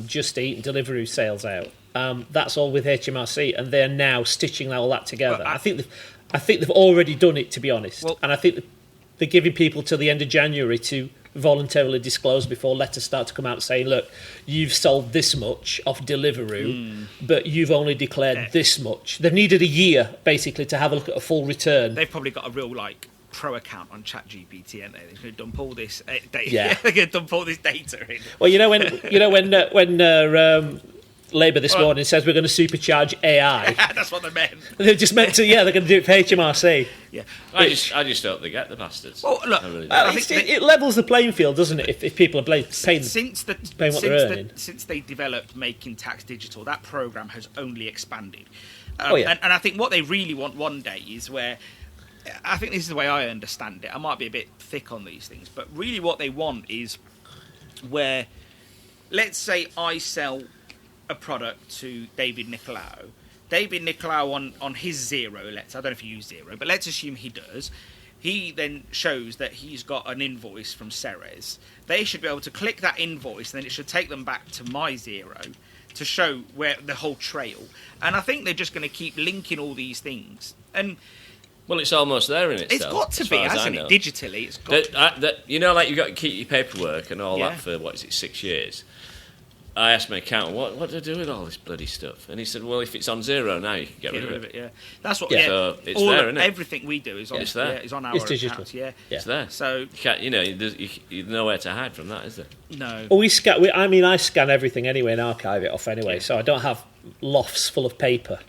Just Eat and Deliveroo sales out. That's all with HMRC, and they're now stitching all that together. Well, I think they've already done it, to be honest. Well, and I think they're giving people till the end of January to voluntarily disclose before letters start to come out saying, look, you've sold this much off Deliveroo, but you've only declared this much. They've needed a year, basically, to have a look at a full return. They've probably got a real, pro account on ChatGPT, aren't they? They're going to dump all this data. Yeah. They're going to dump all this data in. Well, when Labour this morning says we're going to supercharge AI. That's what they meant. They're just meant to, they're going to do it for HMRC. Yeah. I just hope they get the bastards. Well, look, I think it levels the playing field, doesn't it? If people are paying what they're earning. Since they developed Making Tax Digital, that programme has only expanded. And I think what they really want one day is where, I think this is the way I understand it. I might be a bit thick on these things, but really what they want is where, let's say I sell a product to David Nicolaou. David Nicolaou on his Zero, I don't know if he used Zero, but let's assume he does. He then shows that he's got an invoice from Ceres. They should be able to click that invoice, and then it should take them back to my Zero to show where the whole trail. And I think they're just going to keep linking all these things. And well, it's almost there in itself. it's got to be, hasn't it? Digitally, it's got to be. You know, like you've got to keep your paperwork and all that for, 6 years? I asked my accountant, what do I do with all this bloody stuff? And he said, well, if it's on Zero now, you can get rid of it. Yeah, that's what. Yeah. Yeah, So it's there, isn't it? Everything we do is on. It's there. Yeah, is on our It's digital. accounts. Yeah, It's there. So you can't, there's nowhere to hide from that, is there? no. Well, I scan everything anyway and archive it off anyway, so I don't have lofts full of paper.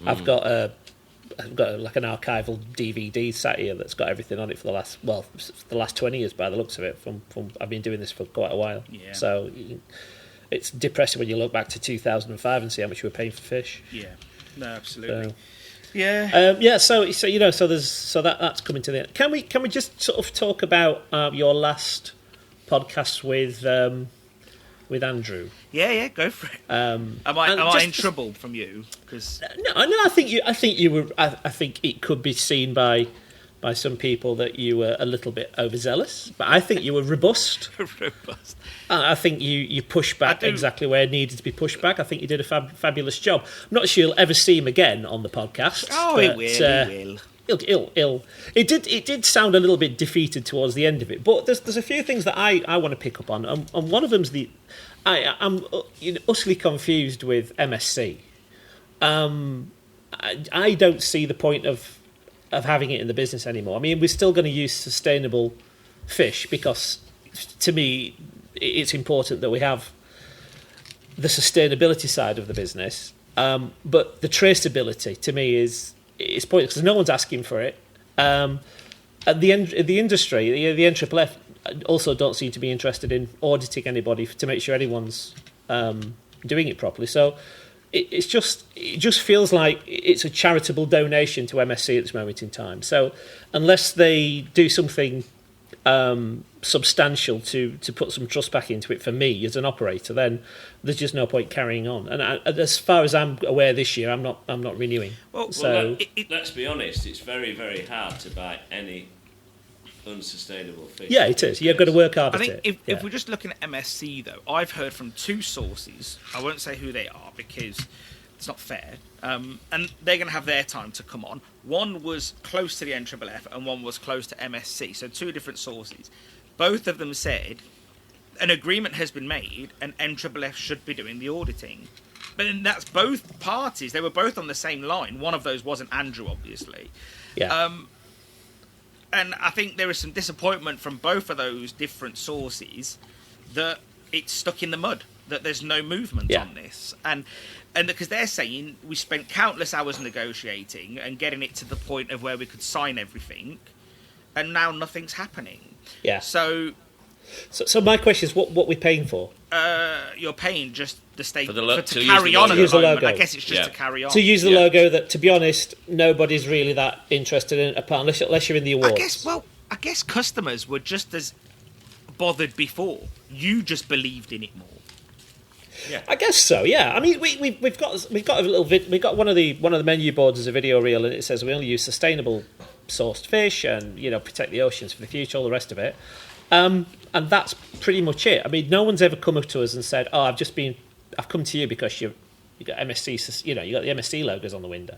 I've got like an archival DVD sat here that's got everything on it for the last 20 years by the looks of it. From I've been doing this for quite a while. Yeah. So it's depressing when you look back to 2005 and see how much you were paying for fish. Yeah, no, absolutely. So, Yeah. So that's coming to the end. Can we just sort of talk about your last podcast with Andrew? Yeah, go for it. Am I in trouble from you? Because No. I think you were. I think it could be seen by some people that you were a little bit overzealous, but I think you were robust. robust. I think you pushed back exactly where it needed to be pushed back. I think you did a fabulous job. I'm not sure you'll ever see him again on the podcast. Oh, but, he will. It did sound a little bit defeated towards the end of it, but there's a few things that I want to pick up on, and one of them's I'm utterly confused with MSC. I don't see the point of having it in the business anymore. I mean, we're still going to use sustainable fish because, to me, it's important that we have the sustainability side of the business. But the traceability, to me, is pointless because no one's asking for it. And the industry, the NFFF, also don't seem to be interested in auditing anybody to make sure anyone's doing it properly. So it just feels like it's a charitable donation to MSC at this moment in time. So unless they do something substantial to put some trust back into it for me as an operator, then there's just no point carrying on. And as far as I'm aware, this year I'm not renewing. Let's be honest, it's very, very hard to buy any unsustainable fish. Yeah, it is. You've got to work hard at it. I think if we're just looking at MSC, though, I've heard from two sources. I won't say who they are because it's not fair. And they're going to have their time to come on. One was close to the NFFF and one was close to MSC. So two different sources. Both of them said an agreement has been made and NFFF should be doing the auditing. But then that's both parties. They were both on the same line. One of those wasn't Andrew, obviously. Yeah. And I think there is some disappointment from both of those different sources that it's stuck in the mud, that there's no movement on this. And because they're saying we spent countless hours negotiating and getting it to the point of where we could sign everything, and now nothing's happening. Yeah. So my question is, what we're paying for? You're paying just the state to to carry on at the use the moment. logo. I guess it's just to carry on. To use the logo that, to be honest, nobody's really that interested in, apart unless you're in the awards. I guess customers were just as bothered before. You just believed in it more. Yeah. I guess so. Yeah. I mean, we've got a little we've got one of the menu boards as a video reel, and it says we only use sustainable sourced fish and protect the oceans for the future, all the rest of it. And that's pretty much it. I mean, no one's ever come up to us and said, "Oh, I've come to you because you got MSC, you got the MSC logos on the window."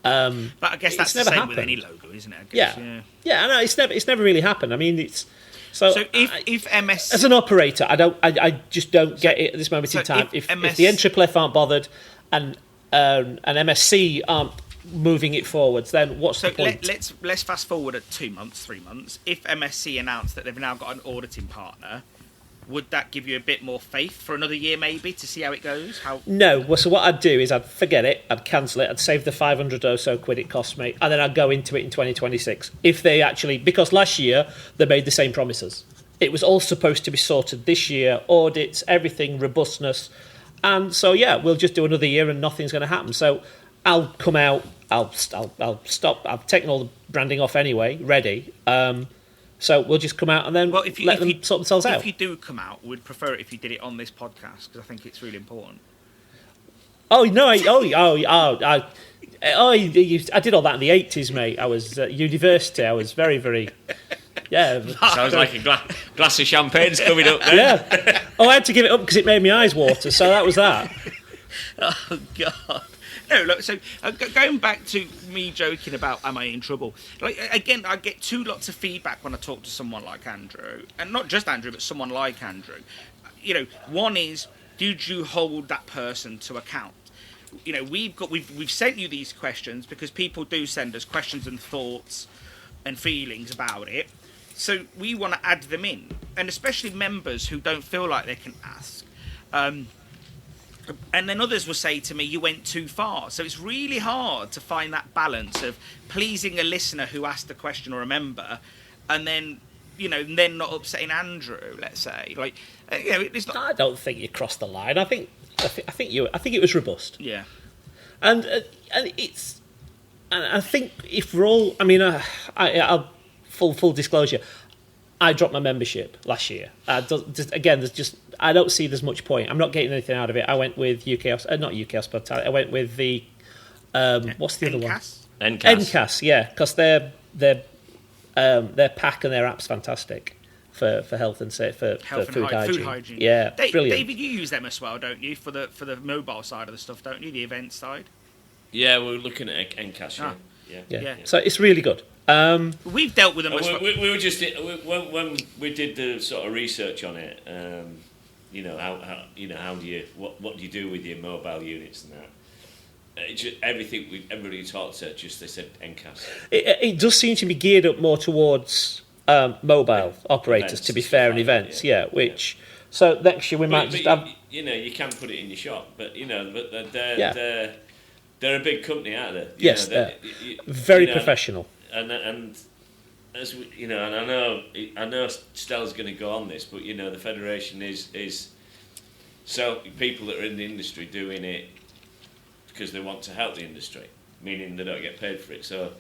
But I guess that's the same with any logo, isn't it? I guess, yeah. No, it's never really happened. I mean, it's so if MSC as an operator, I just don't get it at this moment in time. If the NFFF aren't bothered and MSC aren't moving it forwards, then what's the point? Let's fast forward at 2 months, 3 months. If MSC announced that they've now got an auditing partner, would that give you a bit more faith for another year maybe to see how it goes? No. Well, so what I'd do is I'd forget it, I'd cancel it, I'd save the 500 or so quid it cost me, and then I'd go into it in 2026. If they actually, because last year they made the same promises. It was all supposed to be sorted this year, audits, everything, robustness. And so, we'll just do another year and nothing's going to happen. So I'll come out, I'll stop, I've taken all the branding off anyway, ready. So we'll just come out and then let them sort themselves out. If you do come out, we'd prefer it if you did it on this podcast because I think it's really important. Oh no! I did all that in the 80s, mate. I was at university. I was very, very. Yeah. Sounds like a glass of champagne's coming up there. Yeah. Oh, I had to give it up because it made my eyes water. So that was that. Oh God. No, look. So going back to me joking about am I in trouble? Like again, I get lots of feedback when I talk to someone like Andrew, and not just Andrew, but someone like Andrew. You know, one is, did you hold that person to account? You know, we've sent you these questions because people do send us questions and thoughts and feelings about it. So we want to add them in, and especially members who don't feel like they can ask. And then others will say to me, you went too far. So it's really hard to find that balance of pleasing a listener who asked the question or a member, and then, you know, then not upsetting Andrew, let's say. Like, you know, it's not... I don't think you crossed the line. I think it was robust. Yeah. And it's... And I think if we're all... I mean, I'll full disclosure, I dropped my membership last year. Again, there's just... I don't see there's much point. I'm not getting anything out of it. I went with not UK Hospitality. I went with the what's the other one? NCAS, yeah, because their pack and their app's fantastic for health and for food hygiene. Yeah, brilliant. David, you use them as well, don't you, for the mobile side of the stuff, don't you? The event side. Yeah, we're looking at NCAS. Yeah. So it's really good. We've dealt with them. We were just when we did the sort of research on it. You know how do you what do you do with your mobile units and that? Everybody who talked to they said NCAS. It does seem to be geared up more towards mobile operators, events, to be fair, and events. So next year we might just have. You can put it in your shop, but they're a big company out there. They're very professional. And as we, and I know Stella's going to go on this, but the federation is so people that are in the industry doing it because they want to help the industry, meaning they don't get paid for it. So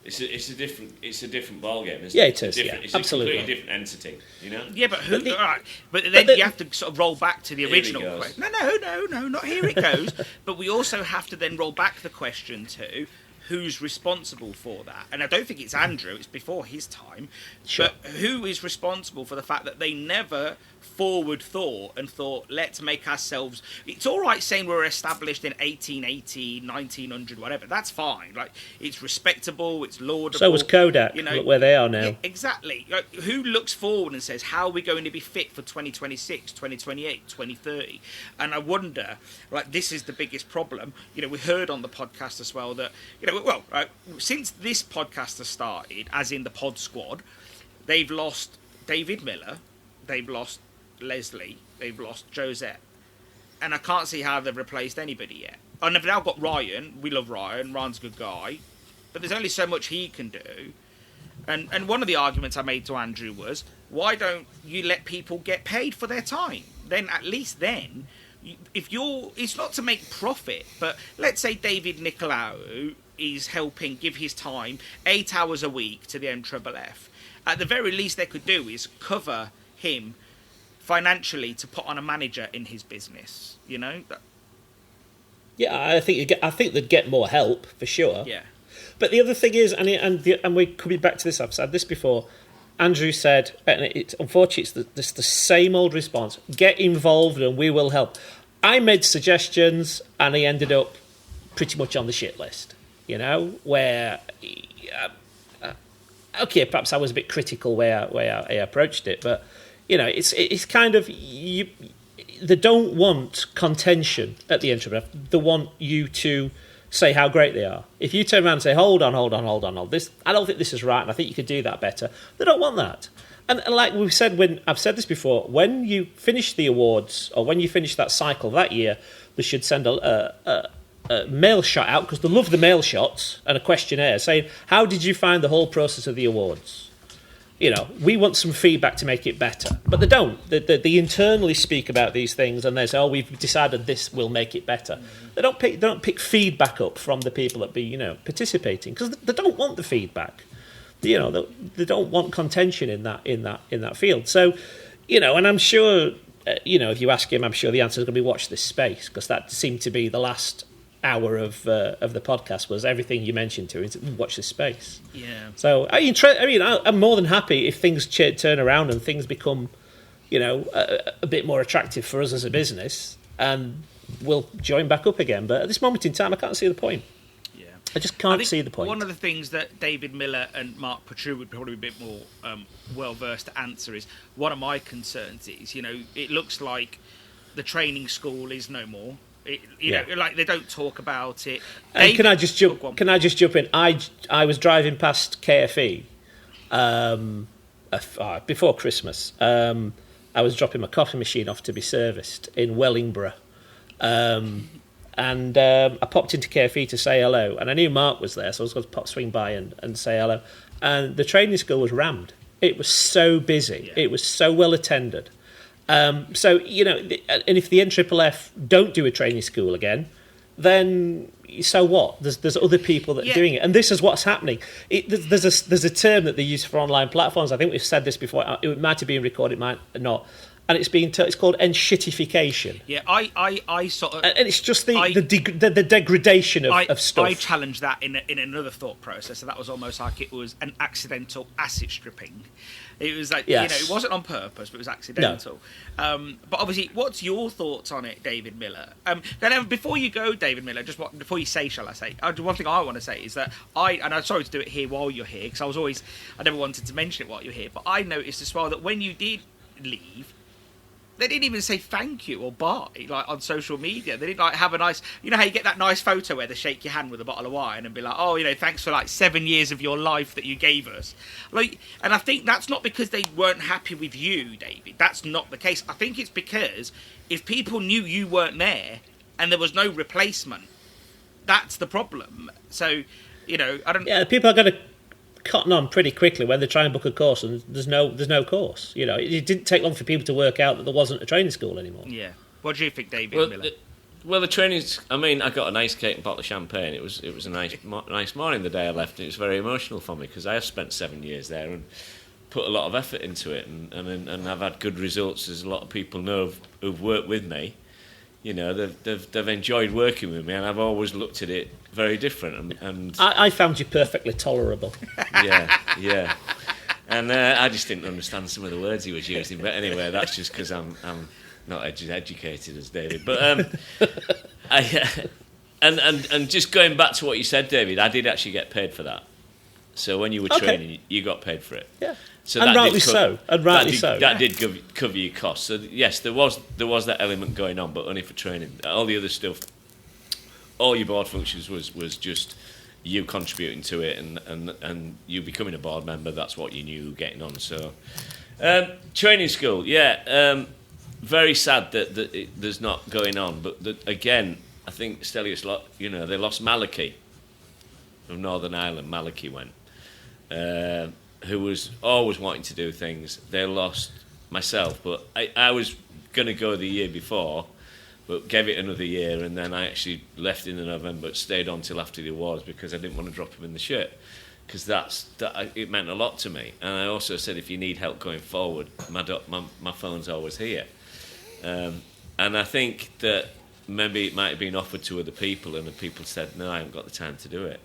it's a different ballgame. It's It's absolutely a completely different entity. Yeah, but who? But then you have to sort of roll back to the original question. No, not here it goes. But we also have to then roll back the question to who's responsible for that. And I don't think it's Andrew, it's before his time. Sure. But who is responsible for the fact that they never forward thought, let's make ourselves... It's all right saying we're established in 1880, 1900, whatever. That's fine. Like, it's respectable, it's laudable. So was Kodak, look where they are now. Yeah, exactly. Like, who looks forward and says, how are we going to be fit for 2026, 2028, 2030? And I wonder, like, this is the biggest problem. We heard on the podcast as well that, since this podcast has started, as in the Pod Squad, they've lost David Miller, they've lost Leslie, they've lost Josette, and I can't see how they've replaced anybody yet. And they've now got Ryan. We love Ryan. Ryan's a good guy, but there's only so much he can do. And one of the arguments I made to Andrew was, why don't you let people get paid for their time? Then at least then, it's not to make profit, but let's say David Nicolaou is helping give his time 8 hours a week to the MFFF. At the very least they could do is cover him financially to put on a manager in his business. Yeah, I think they'd get more help for sure. Yeah, but the other thing is, and we could be back to this. I've said this before. Andrew said, and it's unfortunately it's the same old response: get involved and we will help. I made suggestions and he ended up pretty much on the shit list. Where okay, perhaps I was a bit critical where I approached it, but it's kind of they don't want contention at the end. They want you to say how great they are. If you turn around and say, hold on, this, I don't think this is right, and I think you could do that better. They don't want that. And like we've said, I've said this before, when you finish the awards or when you finish that cycle that year, they should send a mail shot out, because they love the mail shots, and a questionnaire saying, how did you find the whole process of the awards? We want some feedback to make it better. But they don't. They internally speak about these things and they say, we've decided this will make it better. They don't pick feedback up from the people that be participating, because they don't want the feedback. They don't want contention in that field. So, and I'm sure if you ask him, I'm sure the answer is going to be watch this space, because that seemed to be the last hour of the podcast was everything you mentioned to him. Watch this space. Yeah. So I'm more than happy if things turn around and things become, a bit more attractive for us as a business, and we'll join back up again. But at this moment in time, I can't see the point. Yeah. I just can't see the point. One of the things that David Miller and Mark Petrou would probably be a bit more well-versed to answer is, one of my concerns is, it looks like the training school is no more. Like they don't talk about it. And can I just jump in? I was driving past KFE before Christmas. I was dropping my coffee machine off to be serviced in Wellingborough. And I popped into KFE to say hello, and I knew Mark was there, so I was going to swing by and say hello. And the training school was rammed. It was so busy. Yeah. It was so well attended. And if the NFFF don't do a training school again, then so what? There's other people that are doing it, and this is what's happening. There's a term that they use for online platforms. I think we've said this before. It might have been recorded, it might not. And it's called enshittification. Yeah, I sort of... And it's just the degradation of stuff. I challenged that in another thought process, and that was almost like it was an accidental asset stripping. It was like, it wasn't on purpose, but it was accidental. No. But obviously, what's your thoughts on it, David Miller? Before you go, David Miller, before you say, shall I say, one thing I want to say is that I'm sorry to do it here while you're here, because I never wanted to mention it while you're here, but I noticed as well that when you did leave, they didn't even say thank you or bye, like on social media. They didn't have a nice, how you get that nice photo where they shake your hand with a bottle of wine and be like, oh, thanks for 7 years of your life that you gave us. And I think that's not because they weren't happy with you, David. That's not the case. I think it's because if people knew you weren't there and there was no replacement, that's the problem. So, I don't. Yeah, people are going to cotton on pretty quickly when they try and book a course and there's no course. It didn't take long for people to work out that there wasn't a training school anymore. Yeah. What do you think, David Miller? The training's... I got an ice cake and a bottle of champagne. It was a nice morning the day I left. It was very emotional for me because I have spent 7 years there and put a lot of effort into it, and I've had good results, as a lot of people know who've worked with me. They've enjoyed working with me, and I've always looked at it very different. And I found you perfectly tolerable. Yeah. And I just didn't understand some of the words he was using. But anyway, that's just because I'm not educated as David. But and just going back to what you said, David, I did actually get paid for that. So when you were training, you got paid for it. Yeah. So and rightly so. That did cover your costs. So yes, there was that element going on, but only for training. All the other stuff, all your board functions was just you contributing to it and you becoming a board member. That's what you knew getting on. So training school, very sad that there's not going on. But again, I think Stelios, they lost Malachi from Northern Ireland. Malachi went. Who was always wanting to do things. They lost myself, but I was going to go the year before, but gave it another year, and then I actually left in November, but stayed on till after the awards because I didn't want to drop him in the shit, because it meant a lot to me. And I also said, if you need help going forward, my phone's always here. And I think that maybe it might have been offered to other people, and the people said, no, I haven't got the time to do it.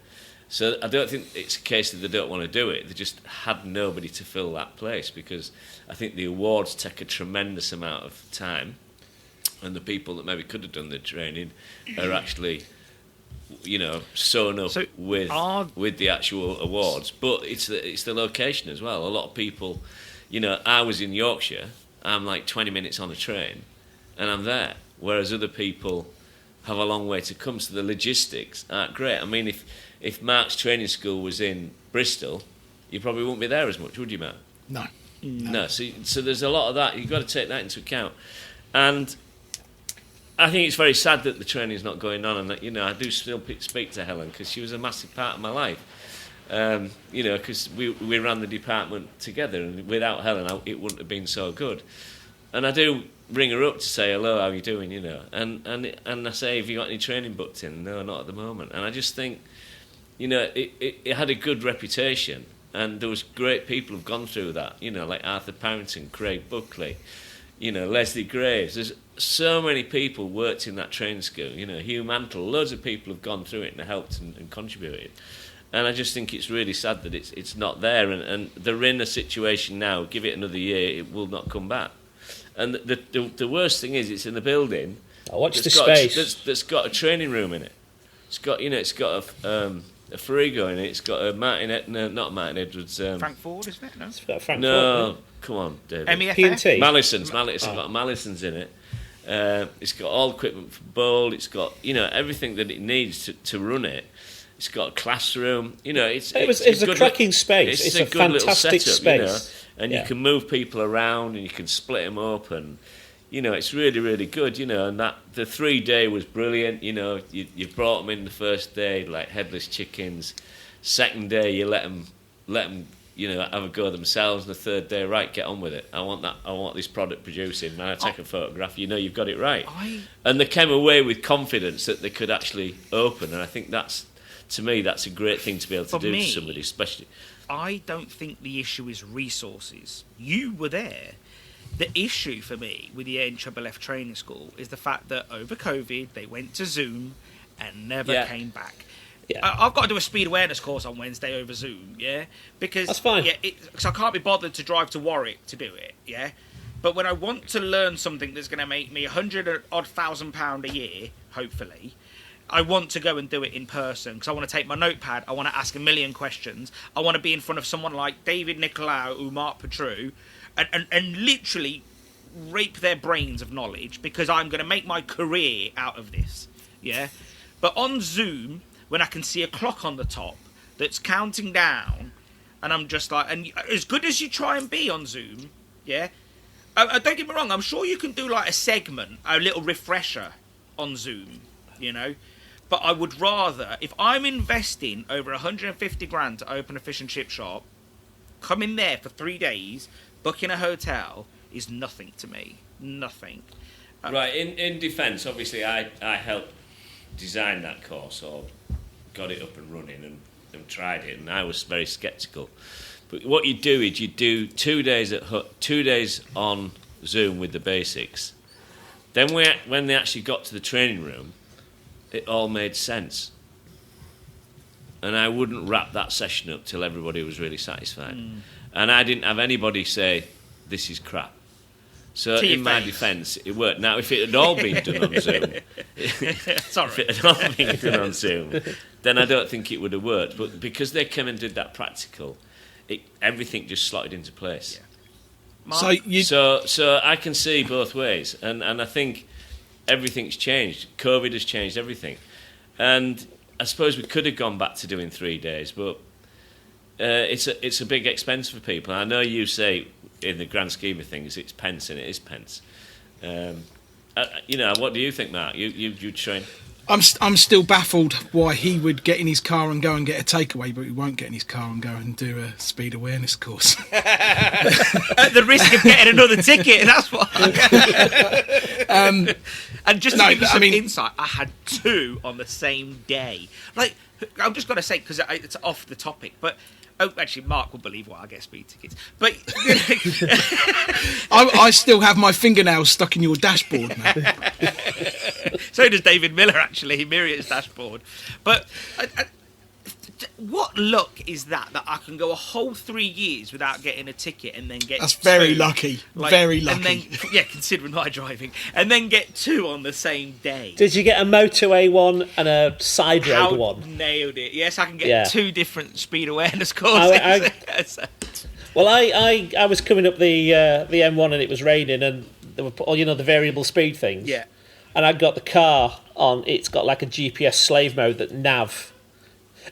So I don't think it's a case that they don't want to do it. They just had nobody to fill that place, because I think the awards take a tremendous amount of time, and the people that maybe could have done the training are actually, sewn up with the actual awards. But it's the location as well. A lot of people, I was in Yorkshire. I'm like 20 minutes on a train, and I'm there. Whereas other people have a long way to come, so the logistics aren't great. I mean, if Mark's training school was in Bristol, you probably wouldn't be there as much, would you, Mark? No. So there's a lot of that. You've got to take that into account. And I think it's very sad that the training's not going on, and that, I do still speak to Helen, because she was a massive part of my life. Because we ran the department together, and without Helen, it wouldn't have been so good. And I do ring her up to say, hello, how are you doing, And I say, have you got any training booked in? No, not at the moment. And I just think, it had a good reputation, and there was great people who've gone through that, like Arthur Parrington, Craig Buckley, Leslie Graves. There's so many people worked in that training school. Hugh Mantle. Loads of people have gone through it and helped and contributed. And I just think it's really sad that it's not there. And they're in a situation now. Give it another year, it will not come back. And the worst thing is, it's in a building. Watch the space. That's got a training room in it. It's got a Ferrigo in it. It's got a not Martin Edwards. Frank Ford, isn't it? No. It's got Frank No, Ford, come on, David. MEFF? P&T. Mallison's got Mallison's in it. It's got all equipment for bowl. It's got everything that it needs to run it. It's got a classroom. It's a cracking space. It's a good fantastic little setup, space. And you can move people around and you can split them up and. It's really, really good, and that the 3-day was brilliant. You brought them in the first day like headless chickens. Second day, you let them, have a go themselves. And the third day, right, get on with it. I want this product producing. When I take a photograph, you've got it right. And they came away with confidence that they could actually open. And I think to me, that's a great thing to be able to do to somebody, especially. I don't think the issue is resources. You were there. The issue for me with the NFFF training school is the fact that over COVID they went to Zoom and never came back. Yeah. I've got to do a speed awareness course on Wednesday over Zoom, because that's fine. Because I can't be bothered to drive to Warwick to do it, But when I want to learn something that's going to make me £100,000 a year, hopefully, I want to go and do it in person because I want to take my notepad. I want to ask a million questions. I want to be in front of someone like David Nicolaou or Mark Petrou. And literally rape their brains of knowledge because I'm going to make my career out of this, But on Zoom, when I can see a clock on the top that's counting down, and I'm just like, and as good as you try and be on Zoom, don't get me wrong, I'm sure you can do like a segment, a little refresher on Zoom, But I would rather, if I'm investing over 150 grand to open a fish and chip shop, come in there for 3 days. Booking a hotel is nothing to me. Nothing. Right, in defence, obviously I helped design that course or got it up and running and tried it, and I was very sceptical. But what you do is you do 2 days 2 days on Zoom with the basics. Then when they actually got to the training room, it all made sense. And I wouldn't wrap that session up till everybody was really satisfied. And I didn't have anybody say, this is crap. So in my defence, it worked. Now, if it had all been done on Zoom, Sorry. if it had all been done on Zoom, then I don't think it would have worked. But because they came and did that practical, everything just slotted into place. So I can see both ways. And I think everything's changed. COVID has changed everything. And I suppose we could have gone back to doing 3 days, but it's a big expense for people. I know you say in the grand scheme of things it's pence, and it is pence. What do you think, Mark? You train? I'm still baffled why he would get in his car and go and get a takeaway, but he won't get in his car and go and do a speed awareness course. At the risk of getting another ticket, that's what. And just to give you some insight, I had 2 on the same day. Like, I'm just going to say, because it's off the topic, but... Oh, actually, Mark will believe why I get speed tickets. But I still have my fingernails stuck in your dashboard, man. So does David Miller, actually. Miriam's dashboard. But what luck is that I can go a whole 3 years without getting a ticket and then get That's very 2, lucky. Very lucky. And then, considering my driving. And then get 2 on the same day. Did you get a motorway one and a side road one? Nailed it. Yes, I can get 2 different speed awareness courses. I was coming up the M1 and it was raining and there were the variable speed things. Yeah. And I got the car on. It's got like a GPS slave mode that nav.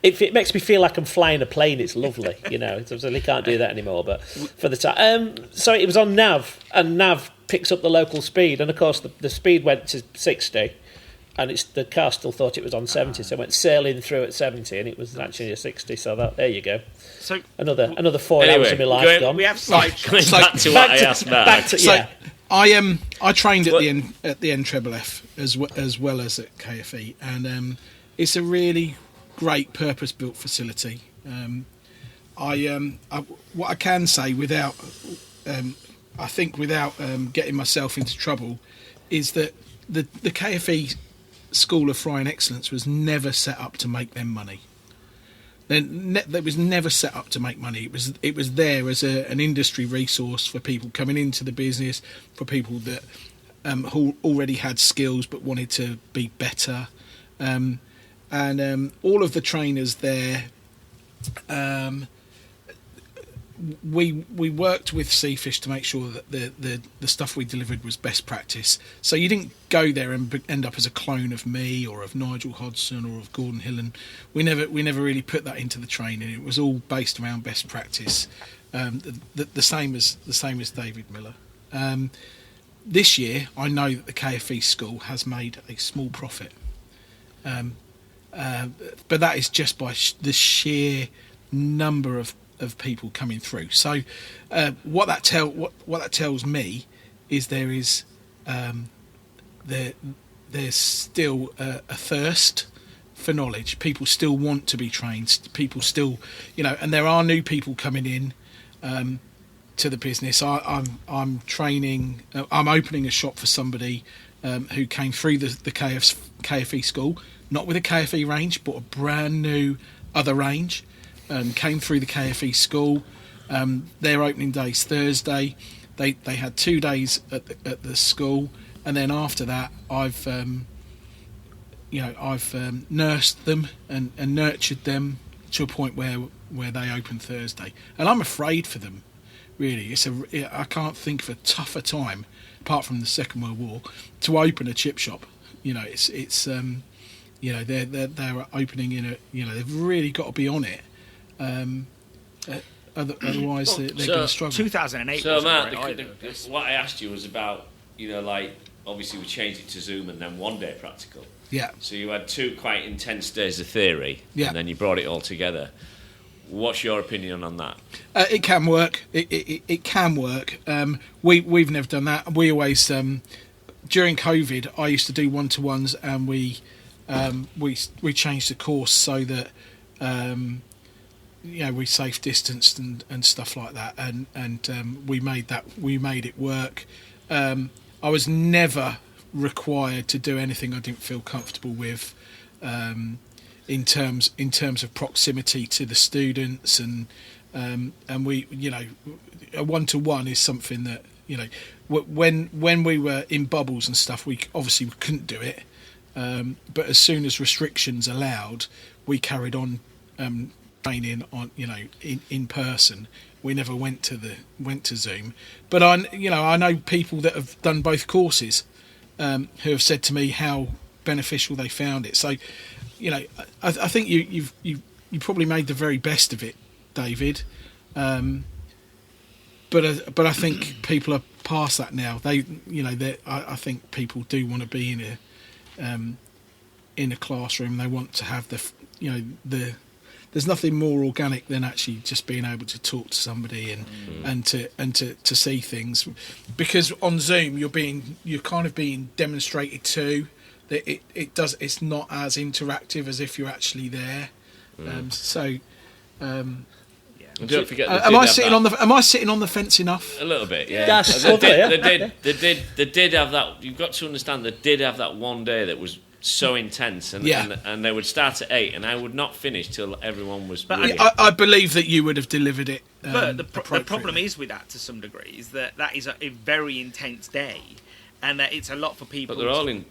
It makes me feel like I'm flying a plane. It's lovely, I can't do that anymore. But for the time, so it was on nav, and nav picks up the local speed, and of course the speed went to 60, and the car still thought it was on 70, so it went sailing through at 70, and it was actually a 60. So there you go. So another 4 hours of my life gone. We have sidetracked. Back to what I asked Matt. I trained at the NFFF as well as at KFE, and it's a really great purpose-built facility. What I can say without I think without getting myself into trouble, is that the KFE School of Frying Excellence was never set up to make them money. It was never set up to make money. It was there as an industry resource for people coming into the business, for people that who already had skills but wanted to be better, and all of the trainers there. We worked with Seafish to make sure that the stuff we delivered was best practice. So you didn't go there and end up as a clone of me or of Nigel Hodgson or of Gordon Hillen. We never really put that into the training. It was all based around best practice. The same as David Miller. This year, I know that the KFE school has made a small profit, but that is just by the sheer number of people coming through. So what that tells me is there's still a thirst for knowledge. People still want to be trained. People still, and there are new people coming in to the business. I'm training. I'm opening a shop for somebody who came through the KFE school, not with a KFE range, but a brand new other range. Came through the KFE school. Their opening day's Thursday. They had 2 days at the school, and then after that, I've nursed them and nurtured them to a point where they open Thursday. And I'm afraid for them. Really, I can't think of a tougher time, apart from the Second World War, to open a chip shop. They're opening in they've really got to be on it. Otherwise they're going to struggle. 2008 so wasn't Matt, great either. what I asked you was about, obviously we changed it to Zoom and then 1 day practical. Yeah. So you had 2 quite intense days of theory, yeah, and then you brought it all together. What's your opinion on that? It can work. It can work. We've never done that. We always during COVID, I used to do 1-to-1s, and we changed the course so that we safe distanced and stuff like that, and we made it work. I was never required to do anything I didn't feel comfortable with. In terms of proximity to the students, and we, a 1-to-1 is something that, when we were in bubbles and stuff, we couldn't do it, but as soon as restrictions allowed, we carried on training on in person. We never went to Zoom, but I know people that have done both courses who have said to me how beneficial they found it. So I think you probably made the very best of it, David. But I think people are past that now. I think people do want to be in a classroom. They want to have there's nothing more organic than actually just being able to talk to somebody and to see things, because on Zoom you're kind of being demonstrated to. It's not as interactive as if you're actually there. And don't forget, am I sitting on the fence enough? A little bit, yeah. That's They lovely, did have that. You've got to understand, they did have that 1 day that was so intense, and they would start at 8, and I would not finish till everyone was. But I believe that you would have delivered it. But the problem is with that, to some degree, is that is a very intense day, and that it's a lot for people. But they're all in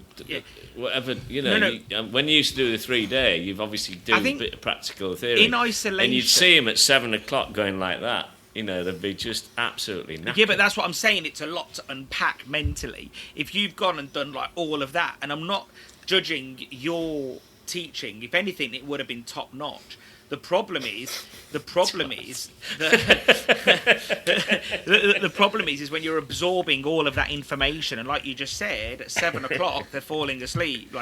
whatever, when you used to do the 3 day, you've obviously do a bit of practical theory in isolation, and you'd see them at 7 o'clock going like that. They'd be just absolutely knackered. Yeah, but that's what I'm saying. It's a lot to unpack mentally. If you've gone and done like all of that, and I'm not judging your teaching. If anything, it would have been top notch. The problem is the problem is when you're absorbing all of that information, and like you just said, at 7 o'clock they're falling asleep,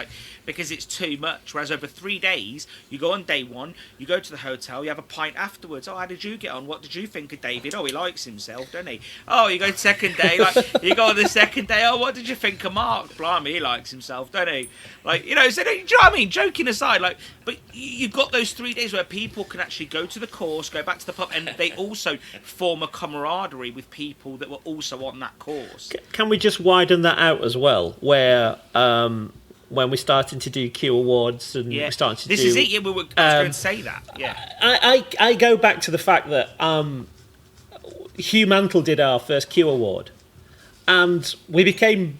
because it's too much. Whereas over 3 days, you go on day 1, you go to the hotel, you have a pint afterwards. Oh, how did you get on? What did you think of David? Oh, he likes himself, doesn't he? Oh, you go to second day, you go on the second day. Oh, what did you think of Mark? Blimey, he likes himself, doesn't he? So do you know what I mean? Joking aside, But you've got those 3 days where people can actually go to the course, go back to the pub, and they also form a camaraderie with people that were also on that course. Can we just widen that out as well? Where when we're starting to do Q Awards and we're starting to this do... is it, yeah, I was going to say that, yeah. I go back to the fact that Hugh Mantle did our first Q Award, and we became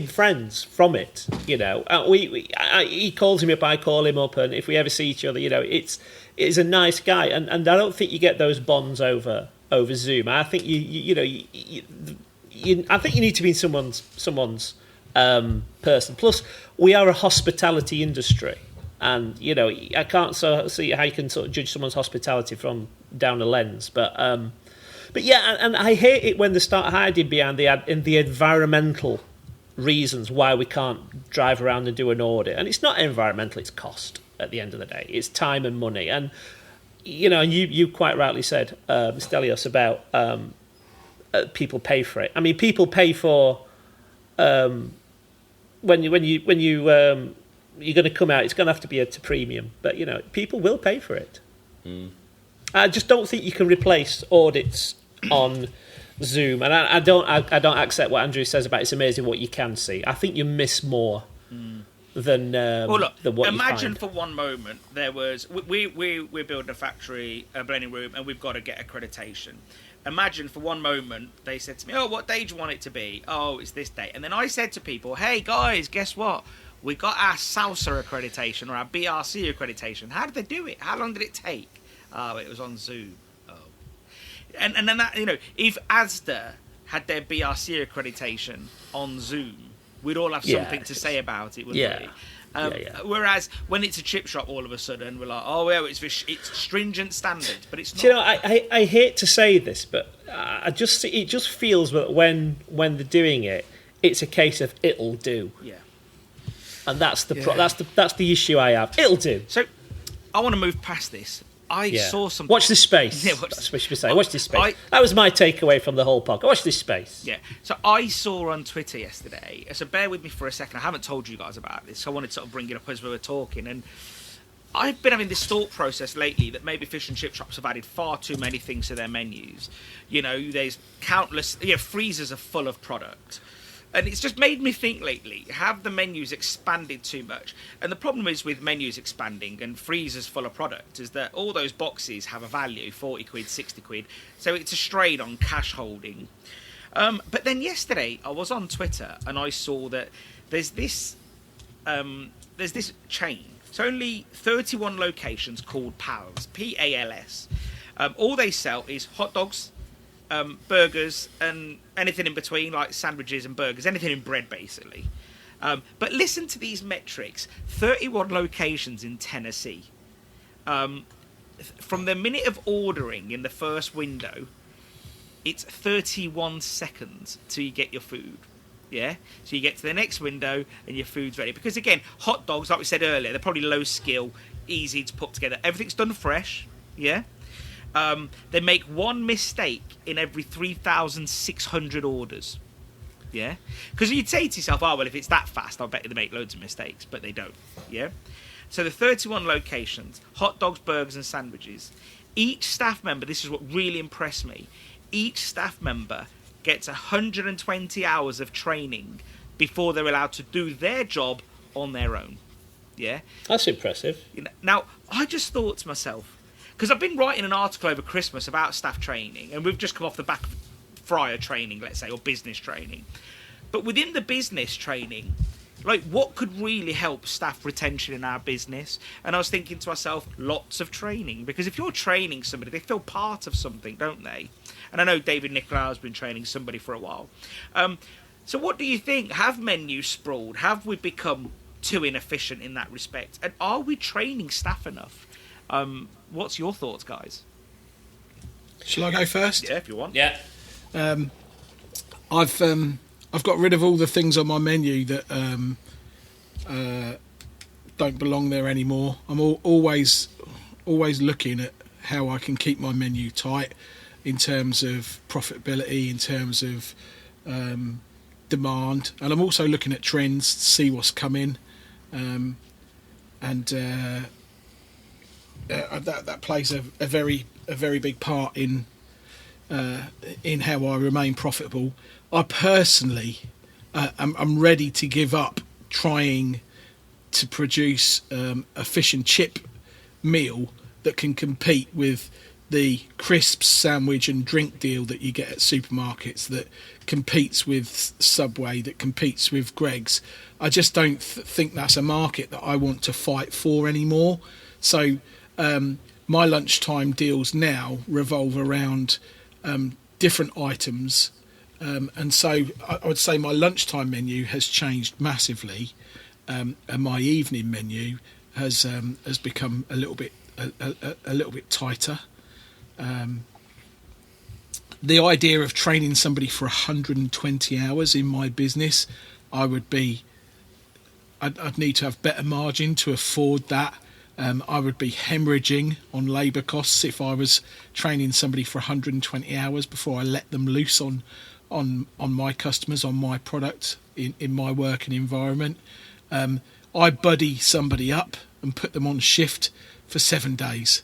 friends from it. You know, he calls me up, I call him up, and if we ever see each other, you know, it's a nice guy, and I don't think you get those bonds over Zoom. I think I think you need to be in someone's person. Plus, we are a hospitality industry, and you know, I can't see how you can sort of judge someone's hospitality from down a lens, but yeah, and I hate it when they start hiding behind the environmental reasons why we can't drive around and do an audit. And it's not environmental, it's cost at the end of the day. It's time and money. And, you know, you quite rightly said, Stelios, about people pay for it. I mean, people pay for when you're going to come out, it's going to have to be at a premium. But, you know, people will pay for it. I just don't think you can replace audits on Zoom, and I don't accept what Andrew says about it's amazing what you can see. I think you miss more than what imagine you find. For one moment there was we're building a factory, a blending room, and we've got to get accreditation. Imagine for one moment they said to me, "Oh, what day do you want it to be?" "Oh, it's this day." And then I said to people, "Hey guys, guess what? We got our SALSA accreditation or our BRC accreditation. How did they do it? How long did it take?" "Oh, it was on Zoom." And then that, you know, if Asda had their BRC accreditation on Zoom, we'd all have something to say about it, wouldn't we? Whereas when it's a chip shop, all of a sudden we're like, "Oh, well, it's stringent standards," but it's not. Do you know, I hate to say this, but it just feels that when they're doing it, it's a case of it'll do. Yeah. And that's the issue I have. It'll do. So I want to move past this. I saw something. Watch this space. Yeah, that's what you should say. Watch this space. That was my takeaway from the whole podcast. Watch this space. Yeah. So I saw on Twitter yesterday. So bear with me for a second. I haven't told you guys about this. So I wanted to sort of bring it up as we were talking. And I've been having this thought process lately that maybe fish and chip shops have added far too many things to their menus. You know, there's countless. You know, freezers are full of product. And it's just made me think lately, have the menus expanded too much? And the problem is with menus expanding and freezers full of product is that all those boxes have a value, 40 quid, 60 quid. So it's a strain on cash holding. But then yesterday I was on Twitter and I saw that there's this chain. It's only 31 locations called PALS, P-A-L-S. All they sell is hot dogs, burgers and anything in between, like sandwiches and burgers, anything in bread basically. But listen to these metrics: 31 locations in Tennessee. From the minute of ordering in the first window, it's 31 seconds till you get your food. Yeah, so you get to the next window and your food's ready. Because again, hot dogs, like we said earlier, they're probably low skill, easy to put together. Everything's done fresh. Yeah. They make one mistake in every 3,600 orders. Yeah? Because you'd say to yourself, "Oh, well, if it's that fast, I bet they make loads of mistakes." But they don't. Yeah? So the 31 locations, hot dogs, burgers and sandwiches. Each staff member, this is what really impressed me, each staff member gets 120 hours of training before they're allowed to do their job on their own. Yeah? That's impressive. You know, now, I just thought to myself, because I've been writing an article over Christmas about staff training, and we've just come off the back of fryer training, let's say, or business training. But within the business training, like, what could really help staff retention in our business? And I was thinking to myself, lots of training. Because if you're training somebody, they feel part of something, don't they? And I know David Nicolaou has been training somebody for a while. So what do you think? Have menus sprawled? Have we become too inefficient in that respect? And are we training staff enough? What's your thoughts, guys? Shall I go first? Yeah, if you want. Yeah. I've got rid of all the things on my menu that don't belong there anymore. I'm always looking at how I can keep my menu tight in terms of profitability, in terms of demand, and I'm also looking at trends to see what's coming. And that plays a very big part in how I remain profitable. I personally I'm ready to give up trying to produce a fish and chip meal that can compete with the crisps, sandwich and drink deal that you get at supermarkets, that competes with Subway, that competes with Greggs. I just don't think that's a market that I want to fight for anymore. So my lunchtime deals now revolve around different items, and so I would say my lunchtime menu has changed massively, and my evening menu has become a little bit tighter. The idea of training somebody for 120 hours in my business, I'd need to have better margin to afford that. I would be hemorrhaging on labour costs if I was training somebody for 120 hours before I let them loose on my customers, on my product, in my working environment. I buddy somebody up and put them on shift for 7 days.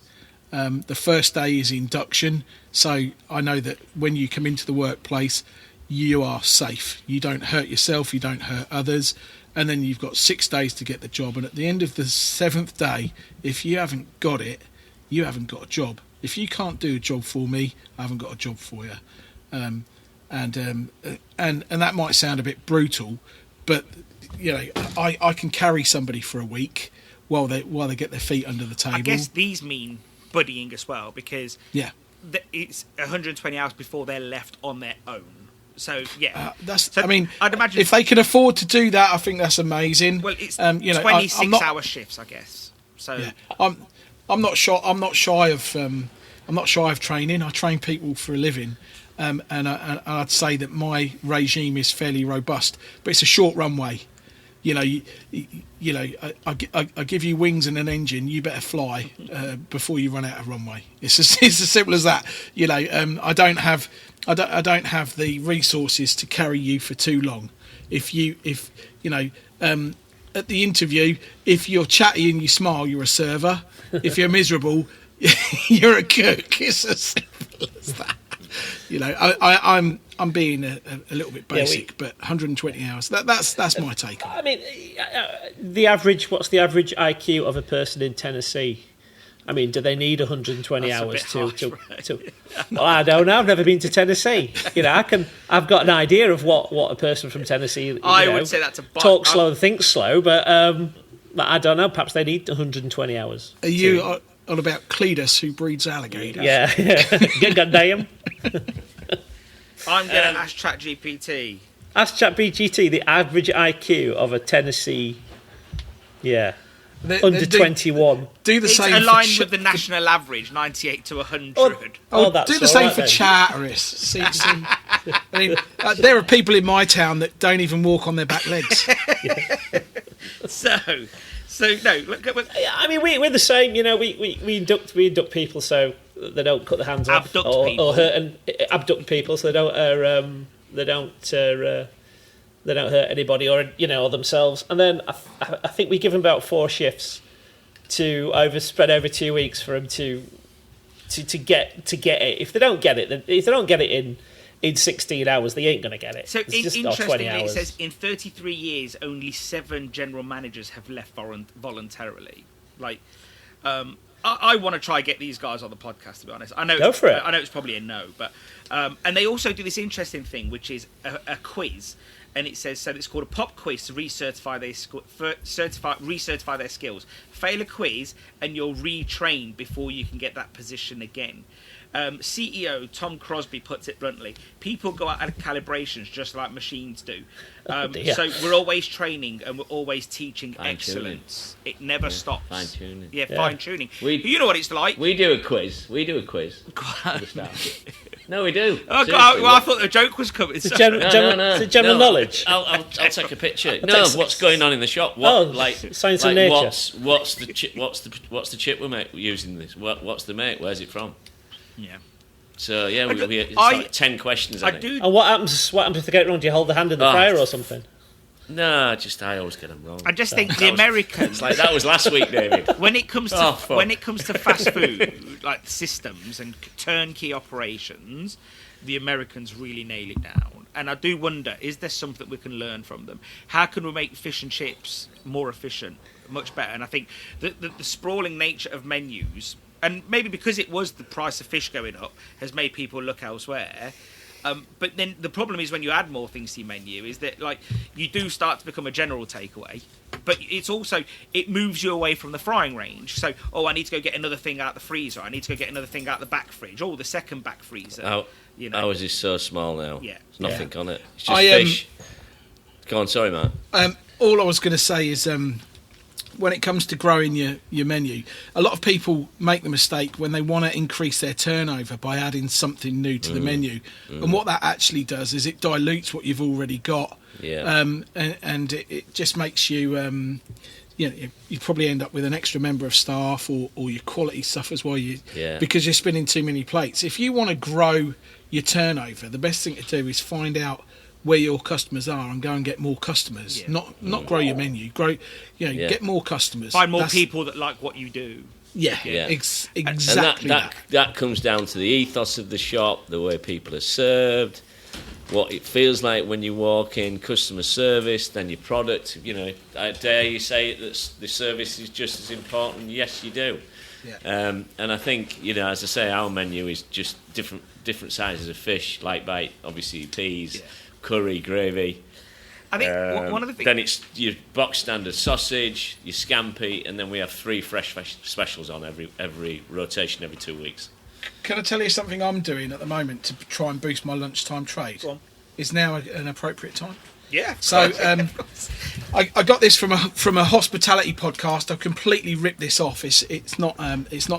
The first day is induction, so I know that when you come into the workplace, you are safe. You don't hurt yourself, you don't hurt others, and then you've got 6 days to get the job. And at the end of the 7th day, if you haven't got it, you haven't got a job. If you can't do a job for me, I haven't got a job for you. And that might sound a bit brutal, but you know, I can carry somebody for a week while they get their feet under the table. I guess these mean buddying as well, because it's 120 hours before they're left on their own. So I'd imagine if they can afford to do that, I think that's amazing. Well, it's 26 hour shifts, I guess. So I'm not shy of training. I train people for a living, and I'd say that my regime is fairly robust, but it's a short runway. You know, I give you wings and an engine. You better fly before you run out of runway. It's as simple as that. You know, I don't have the resources to carry you for too long. If you know, at the interview, if you're chatty and you smile, you're a server. If you're miserable, you're a cook. It's as simple as that. You know, I'm being a little bit basic, but 120 hours. That's my take on it. I mean, what's the average IQ of a person in Tennessee? I mean, do they need 120 hours to? Well, I don't know. I've never been to Tennessee. You know, I've got an idea of what a person from Tennessee. Would say that's a talk slow and think slow, but I don't know. Perhaps they need 120 hours. Are you on about Cletus, who breeds alligators? Yeah. Goddamn. I'm going to ask ChatGPT. Ask ChatGPT the average IQ of a Tennessee. Yeah. Under 21. Do the same. It's aligned with the national average, 98 to 100. That's do the same right for then. Charteris. I mean, there are people in my town that don't even walk on their back legs. So no. Look, I mean, we're the same. You know, we induct people so they don't cut their hands off or hurt and abduct people so they don't hurt anybody or or themselves. And then I think we give them about 4 shifts to spread over 2 weeks for them to get it. If they don't get it, in 16 hours, they ain't going to get it. So it's just 20 20 hours. hours. It says in 33 years, only 7 general managers have left voluntarily. Like, I want to try get these guys on the podcast. To be honest, I know. Go for it. I know it's probably a no, but and they also do this interesting thing, which is a quiz. And it says, so it's called a pop quiz to recertify their skills. Fail a quiz and you're retrained before you can get that position again. CEO Tom Crosby puts it bluntly: people go out of calibrations just like machines do. So we're always training and we're always teaching excellence. It never stops. Fine tuning. Fine tuning. You know what it's like. We do a quiz. At the start. No, we do. Oh, God, I thought the joke was coming. It's general knowledge. I'll take a picture. What's going on in the shop? Science and nature. What's the chip we're using this? What's the make? Where's it from? Yeah. So it's like 10 questions. And what happens if they get it wrong? Do you hold the hand in the fire or something? No, I always get them wrong. I just think the Americans, It's like that was last week, David. when it comes to fast food, like systems and turnkey operations, the Americans really nail it down. And I do wonder, is there something we can learn from them? How can we make fish and chips more efficient, much better? And I think the sprawling nature of menus, and maybe because it was the price of fish going up, has made people look elsewhere. But then the problem is when you add more things to your menu is that like you do start to become a general takeaway, but it's also it moves you away from the frying range. So I need to go get another thing out the freezer. I need to go get another thing out the back fridge. The second back freezer. Ours is so small now. Yeah, there's nothing on it. It's just fish. Go on, sorry, Matt. All I was going to say is when it comes to growing your menu, a lot of people make the mistake when they want to increase their turnover by adding something new to the menu. And what that actually does is it dilutes what you've already got. Yeah. And it just makes you, you probably end up with an extra member of staff or your quality suffers because you're spinning too many plates. If you want to grow your turnover, the best thing to do is find out where your customers are and go and get more customers. Not grow your menu. Get more customers. Find more people that like what you do. Exactly. And that comes down to the ethos of the shop, the way people are served, what it feels like when you walk in, customer service, then your product. I dare you say that the service is just as important. Yes, you do. Yeah. And I think, as I say, our menu is just different sizes of fish, light bite, obviously peas, curry, gravy. I think one of the things... Then it's your box standard sausage, your scampi, and then we have 3 fresh specials on every rotation every 2 weeks. Can I tell you something I'm doing at the moment to try and boost my lunchtime trade? Go on. Is now an appropriate time? Yeah. So I got this from a hospitality podcast. I've completely ripped this off. It's not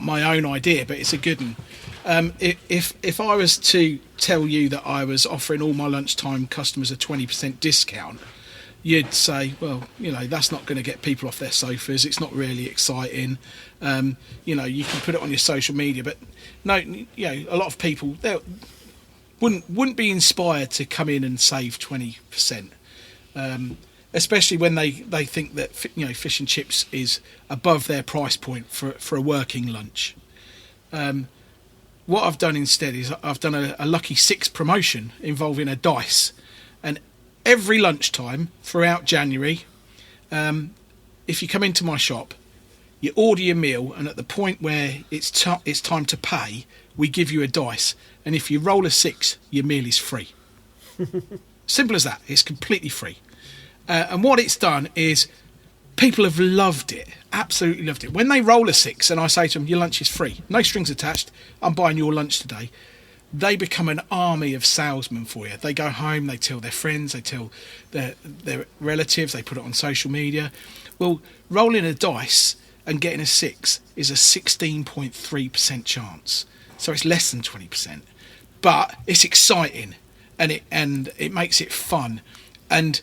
my own idea, but it's a good one. If I was to tell you that I was offering all my lunchtime customers a 20% discount, you'd say, well, that's not going to get people off their sofas. It's not really exciting. You can put it on your social media, but no, a lot of people wouldn't be inspired to come in and save 20%. Especially when they think that fish and chips is above their price point for a working lunch. What I've done instead is I've done a Lucky 6 promotion involving a dice, and every lunchtime throughout January, if you come into my shop, you order your meal, and at the point where it's time to pay, we give you a dice, and if you roll a 6, your meal is free. Simple as that. It's completely free. And what it's done is people have loved it, absolutely loved it. When they roll a 6 and I say to them, your lunch is free, no strings attached, I'm buying your lunch today, they become an army of salesmen for you. They go home, they tell their friends, they tell their relatives, they put it on social media. Well, rolling a dice and getting a 6 is a 16.3% chance. So it's less than 20%. But it's exciting and it makes it fun. And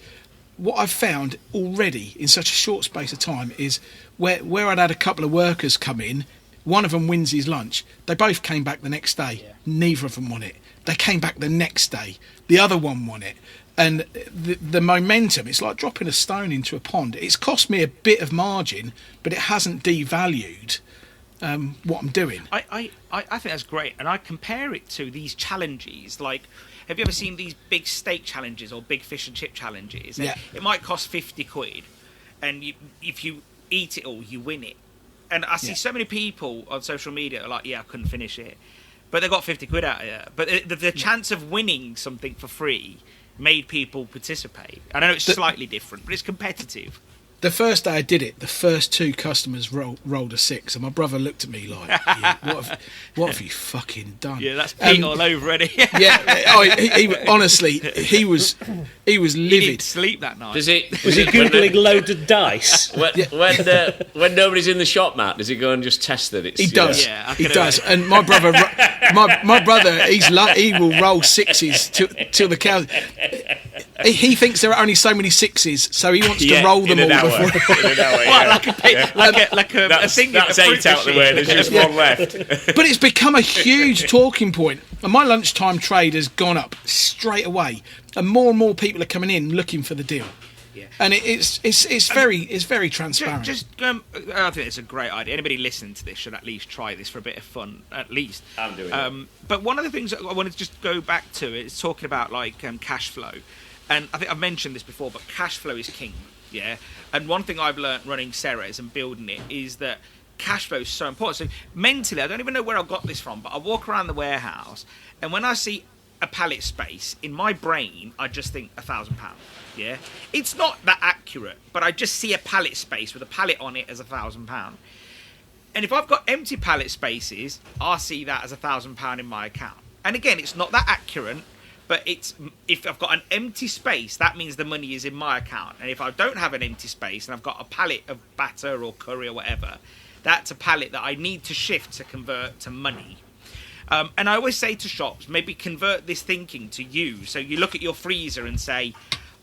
what I've found already in such a short space of time is where I'd had a couple of workers come in, one of them wins his lunch, they both came back the next day. Yeah. Neither of them won it. They came back the next day, the other one won it. And the momentum, it's like dropping a stone into a pond. It's cost me a bit of margin, but it hasn't devalued what I'm doing. I think that's great, and I compare it to these challenges. Like, have you ever seen these big steak challenges or big fish and chip challenges? And it might cost 50 quid, and if you eat it all, you win it. And I see so many people on social media are like, I couldn't finish it, but they got 50 quid out of it. But the chance of winning something for free made people participate. I know it's slightly different, but it's competitive. The first day I did it, the first 2 customers rolled a 6, and my brother looked at me like, what have you fucking done? Yeah, that's Pete all over it. Honestly, he was livid. He didn't sleep that night. Was he Googling loaded dice? When nobody's in the shop, Matt, does he go and just test that it's... He does. He does. And my brother, he will roll 6s till the cows... He thinks there are only so many 6s, so he wants to roll them all before. Like a thing. That's 8 out the way. There's just one left. But it's become a huge talking point, and my lunchtime trade has gone up straight away, and more people are coming in looking for the deal. Yeah. And it's very transparent. I think it's a great idea. Anybody listening to this should at least try this for a bit of fun, at least. I'm doing it. But one of the things that I wanted to just go back to is talking about like cash flow, and I think I've mentioned this before, but cash flow is king. Yeah, and one thing I've learnt running Ceres and building it is that cash flow is so important. So mentally, I don't even know where I got this from, but I walk around the warehouse, and when I see a pallet space, in my brain, I just think £1,000. Yeah, it's not that accurate, but I just see a pallet space with a pallet on it as £1,000. And if I've got empty pallet spaces, I see that as £1,000 in my account. And again, it's not that accurate, but if I've got an empty space, that means the money is in my account. And if I don't have an empty space and I've got a pallet of batter or curry or whatever, that's a pallet that I need to shift to convert to money. And I always say to shops, maybe convert this thinking to you. So you look at your freezer and say,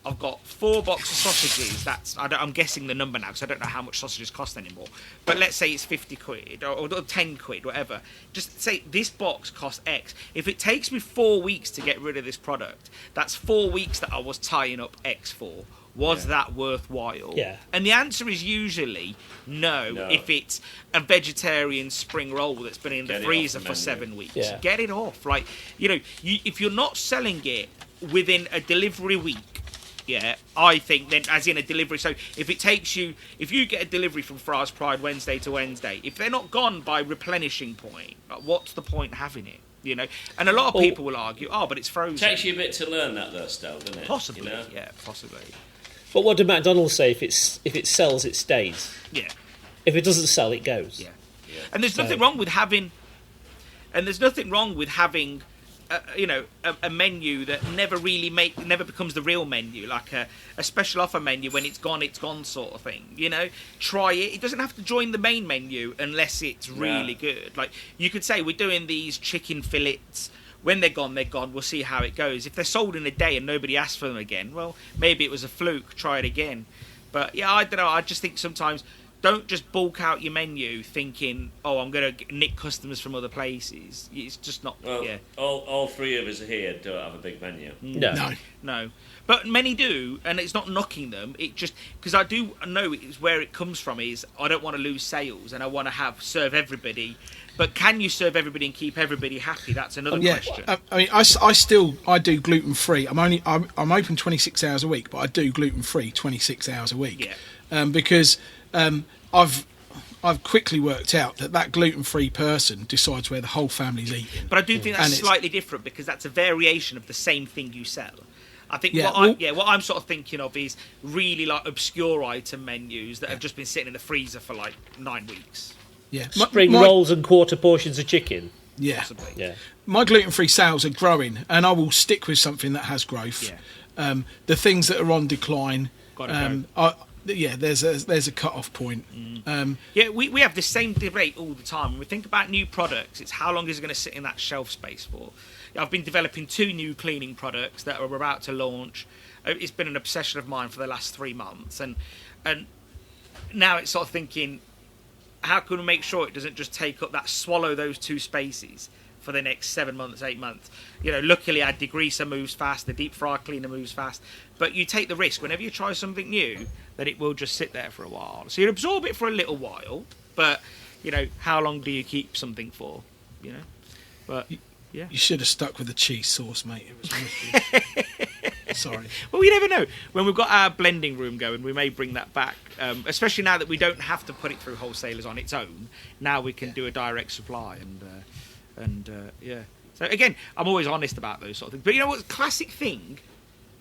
I've got 4 boxes of sausages. I'm guessing the number now because I don't know how much sausages cost anymore. But let's say it's 50 quid or 10 quid, whatever. Just say this box costs X. If it takes me 4 weeks to get rid of this product, that's 4 weeks that I was tying up X for. Was that worthwhile? Yeah. And the answer is usually no. If it's a vegetarian spring roll that's been in the freezer for 7 weeks. Yeah. Get it off. Like, if you're not selling it within a delivery week, yeah, I think then as in a delivery. So if you get a delivery from Friars Pride Wednesday to Wednesday, if they're not gone by replenishing point, what's the point having it? And a lot of people will argue, but it's frozen. It takes you a bit to learn that though, Stel, doesn't it? Possibly, yeah, possibly. But what did McDonald's say? If it sells, it stays. Yeah. If it doesn't sell, it goes. Yeah. And there's nothing wrong with having. A menu that never becomes the real menu, like a special offer menu. When it's gone sort of thing. Try it. It doesn't have to join the main menu unless it's really good. Like you could say, we're doing these chicken fillets. When they're gone, they're gone. We'll see how it goes. If they're sold in a day and nobody asks for them again, well, maybe it was a fluke. Try it again. But yeah, I don't know. I just think sometimes don't just bulk out your menu thinking, I'm going to nick customers from other places. It's just not. Well, all 3 of us here don't have a big menu. No. But many do, and it's not knocking them. It just because I do know it's where it comes from. Is I don't want to lose sales, and I want to serve everybody. But can you serve everybody and keep everybody happy? That's another question. I mean, I do gluten free. I'm open 26 hours a week, but I do gluten free 26 hours a week. Yeah. Because I've quickly worked out that gluten free person decides where the whole family's eating. But I do think that's slightly different because that's a variation of the same thing you sell. I think what I'm sort of thinking of is really like obscure item menus that have just been sitting in the freezer for like 9 weeks. Yeah, spring rolls and quarter portions of chicken. Yeah, possibly. Yeah. My gluten-free sales are growing, and I will stick with something that has growth. Yeah. The things that are on decline, go. There's a cut-off point. We have the same debate all the time. When we think about new products, it's how long is it going to sit in that shelf space for? I've been developing 2 new cleaning products that are about to launch. It's been an obsession of mine for the last 3 months, and now it's sort of thinking, how can we make sure it doesn't just swallow those 2 spaces for the next 7 months, 8 months? Luckily our degreaser moves fast, the deep fry cleaner moves fast, but you take the risk whenever you try something new that it will just sit there for a while. So you absorb it for a little while, but how long do you keep something for? But yeah, you should have stuck with the cheese sauce, mate. It was sorry. Well, we never know. When we've got our blending room going, we may bring that back, especially now that we don't have to put it through wholesalers on its own. Now we can do a direct supply, and So again, I'm always honest about those sort of things. But you know what? Classic thing.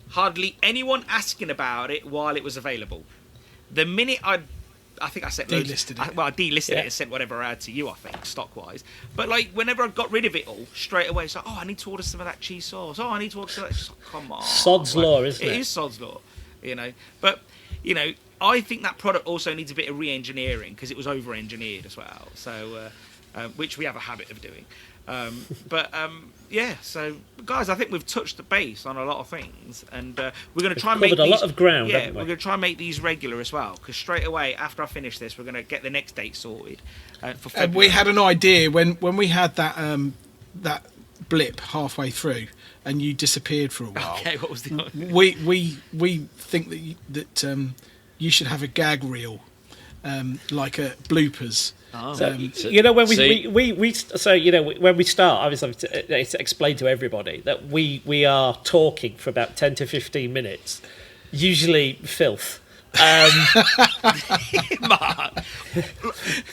Hardly anyone asking about it while it was available. The minute I think I sent delisted it. I delisted it and sent whatever I had to you, I think, stock-wise. But, whenever I got rid of it all, straight away, it's like, I need to order some of that cheese sauce. I need to order some of that. Come on. Sod's law, isn't it? It is sod's law, But, I think that product also needs a bit of re-engineering because it was over-engineered as well. So, which we have a habit of doing. So guys, I think we've touched the base on a lot of things, and we're going to try and make a lot of ground. Yeah, we're going to try and make these regular as well. Because straight away after I finish this, we're going to get the next date sorted for February. We had an idea when we had that blip halfway through. and you disappeared for a while. Okay, what was the? We think that you should have a gag reel, like a bloopers. Oh. So, when when we start, obviously it's explained to everybody that we are talking for about 10 to 15 minutes, usually filth. Mark.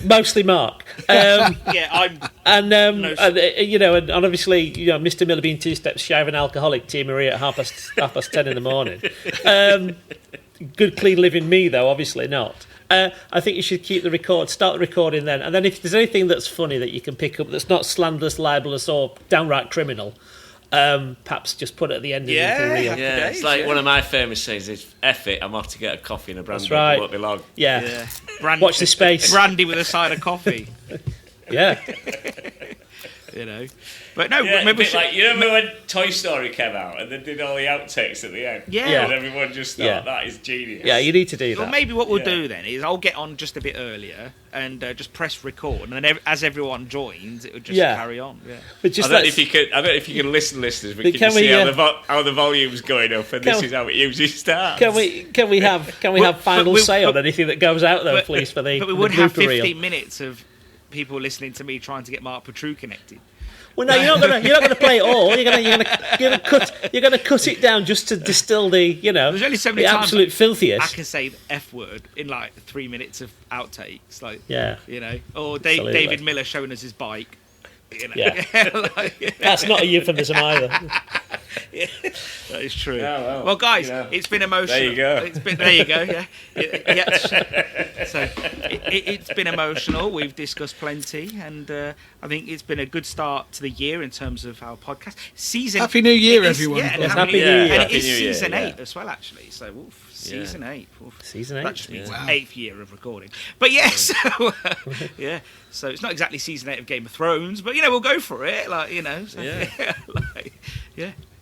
Mostly Mark. Yeah, I'm. And obviously, Mr. Miller being 2 steps shy of an alcoholic, Tia Marie at half past 10 in the morning. Good, clean living me, though, obviously not. I think you should start the recording then. And then if there's anything that's funny that you can pick up that's not slanderous, libelous, or downright criminal, perhaps just put it at the end of the reel. Yeah, it's like one of my famous sayings is, F it, I'm off to get a coffee and a brandy. That's right. It won't be long. Yeah. Brandy, Watch the space. Brandy with a side of coffee. Yeah. But no, Yeah, maybe like, you remember when Toy Story came out and they did all the outtakes at the end? Yeah. And everyone just thought, that is genius. Yeah, you need to do that. Well, maybe what we'll do then is I'll get on just a bit earlier and just press record, and then as everyone joins, it would just carry on. Yeah. But just I don't know if you can listen, listeners, but can you see how the volume's going up, and this is how it usually starts. Can we have final say on anything that goes out though, please? But we would have 15 reel. minutes of people listening to me trying to get Mark Petrou connected. Well, no, you're not gonna play it all. You're gonna cut it down just to distill the There's only so many the times absolute filthiest. I can say the F word in like 3 minutes of outtakes, or Absolutely. David Miller showing us his bike. Yeah. That's not a euphemism either. That is true. Yeah, well, guys, it's been emotional. There you go. There you go. Yeah. So it's been emotional. We've discussed plenty, and I think it's been a good start to the year in terms of our podcast season. Happy New Year, everyone! Yeah, and Happy New Year. And it is Happy New Year, season 8 as well, actually. So season 8. Season 8. That just means Wow. 8th year of recording. But so it's not exactly season 8 of Game of Thrones, but we'll go for it.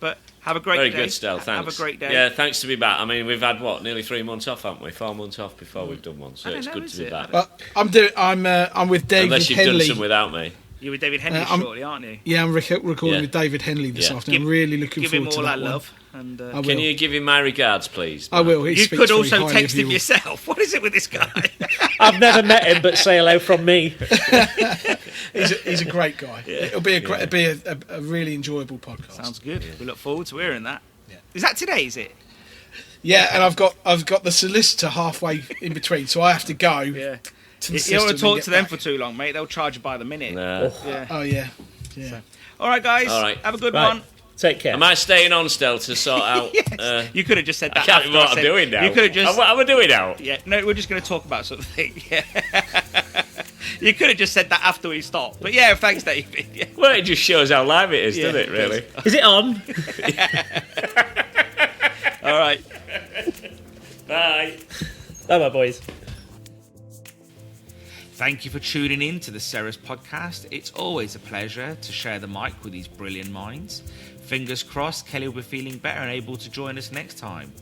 But have a great day. Very good, Stel. Thanks. Have a great day. Yeah, thanks to be back. I mean, we've had nearly 3 months off, haven't we? 4 months off before we've done one, so it's good to be back. Well, I'm with David Unless you've Henley. done some without me. You're with David Henley shortly, aren't you? Yeah, I'm recording Yeah. with David Henley this Yeah. afternoon. I'm really looking Give him forward to all that our one. love. And I will. Can you give him my regards, please? I will. He you speaks could very also highly text of him you. yourself. What is it with this guy? I've never met him, but say hello from me. He's a great guy. It'll be a really enjoyable podcast. Sounds good. We look forward to hearing that. Yeah. Is that today? Is it? Yeah, and I've got the solicitor halfway in between, so I have to go. Yeah. To the You don't want system to and talk get to them back. for too long, mate. They'll charge you by the minute. No. Yeah. Oh yeah. All right, guys. All right. Have a good Right. one. Take care. Am I staying on still to sort out? Yes. You could have just said that. I can't after remember what I I'm said- doing now. You could have just. What am I doing now? Yeah. No, we're just going to talk about something. Yeah. You could have just said that after we stopped. But yeah, thanks, David. Yeah. Well, it just shows how live it is, Yeah, doesn't it? Really. Is it on? All right. Bye. Bye, boys. Thank you for tuning in to the Ceres podcast. It's always a pleasure to share the mic with these brilliant minds. Fingers crossed Kelly will be feeling better and able to join us next time.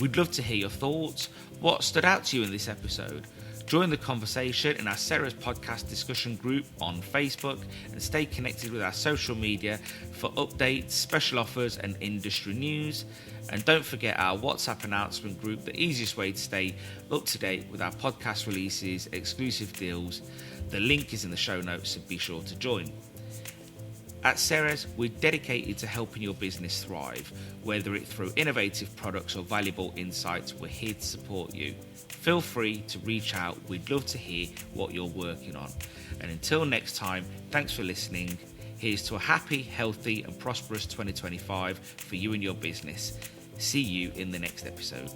We'd love to hear your thoughts. What stood out to you in this episode? Join the conversation in our Ceres podcast discussion group on Facebook and stay connected with our social media for updates, special offers and industry news. And don't forget our WhatsApp announcement group, the easiest way to stay up to date with our podcast releases, exclusive deals. The link is in the show notes, so be sure to join. At Ceres, we're dedicated to helping your business thrive. Whether it's through innovative products or valuable insights, we're here to support you. Feel free to reach out. We'd love to hear what you're working on. And until next time, thanks for listening. Here's to a happy, healthy and prosperous 2025 for you and your business. See you in the next episode.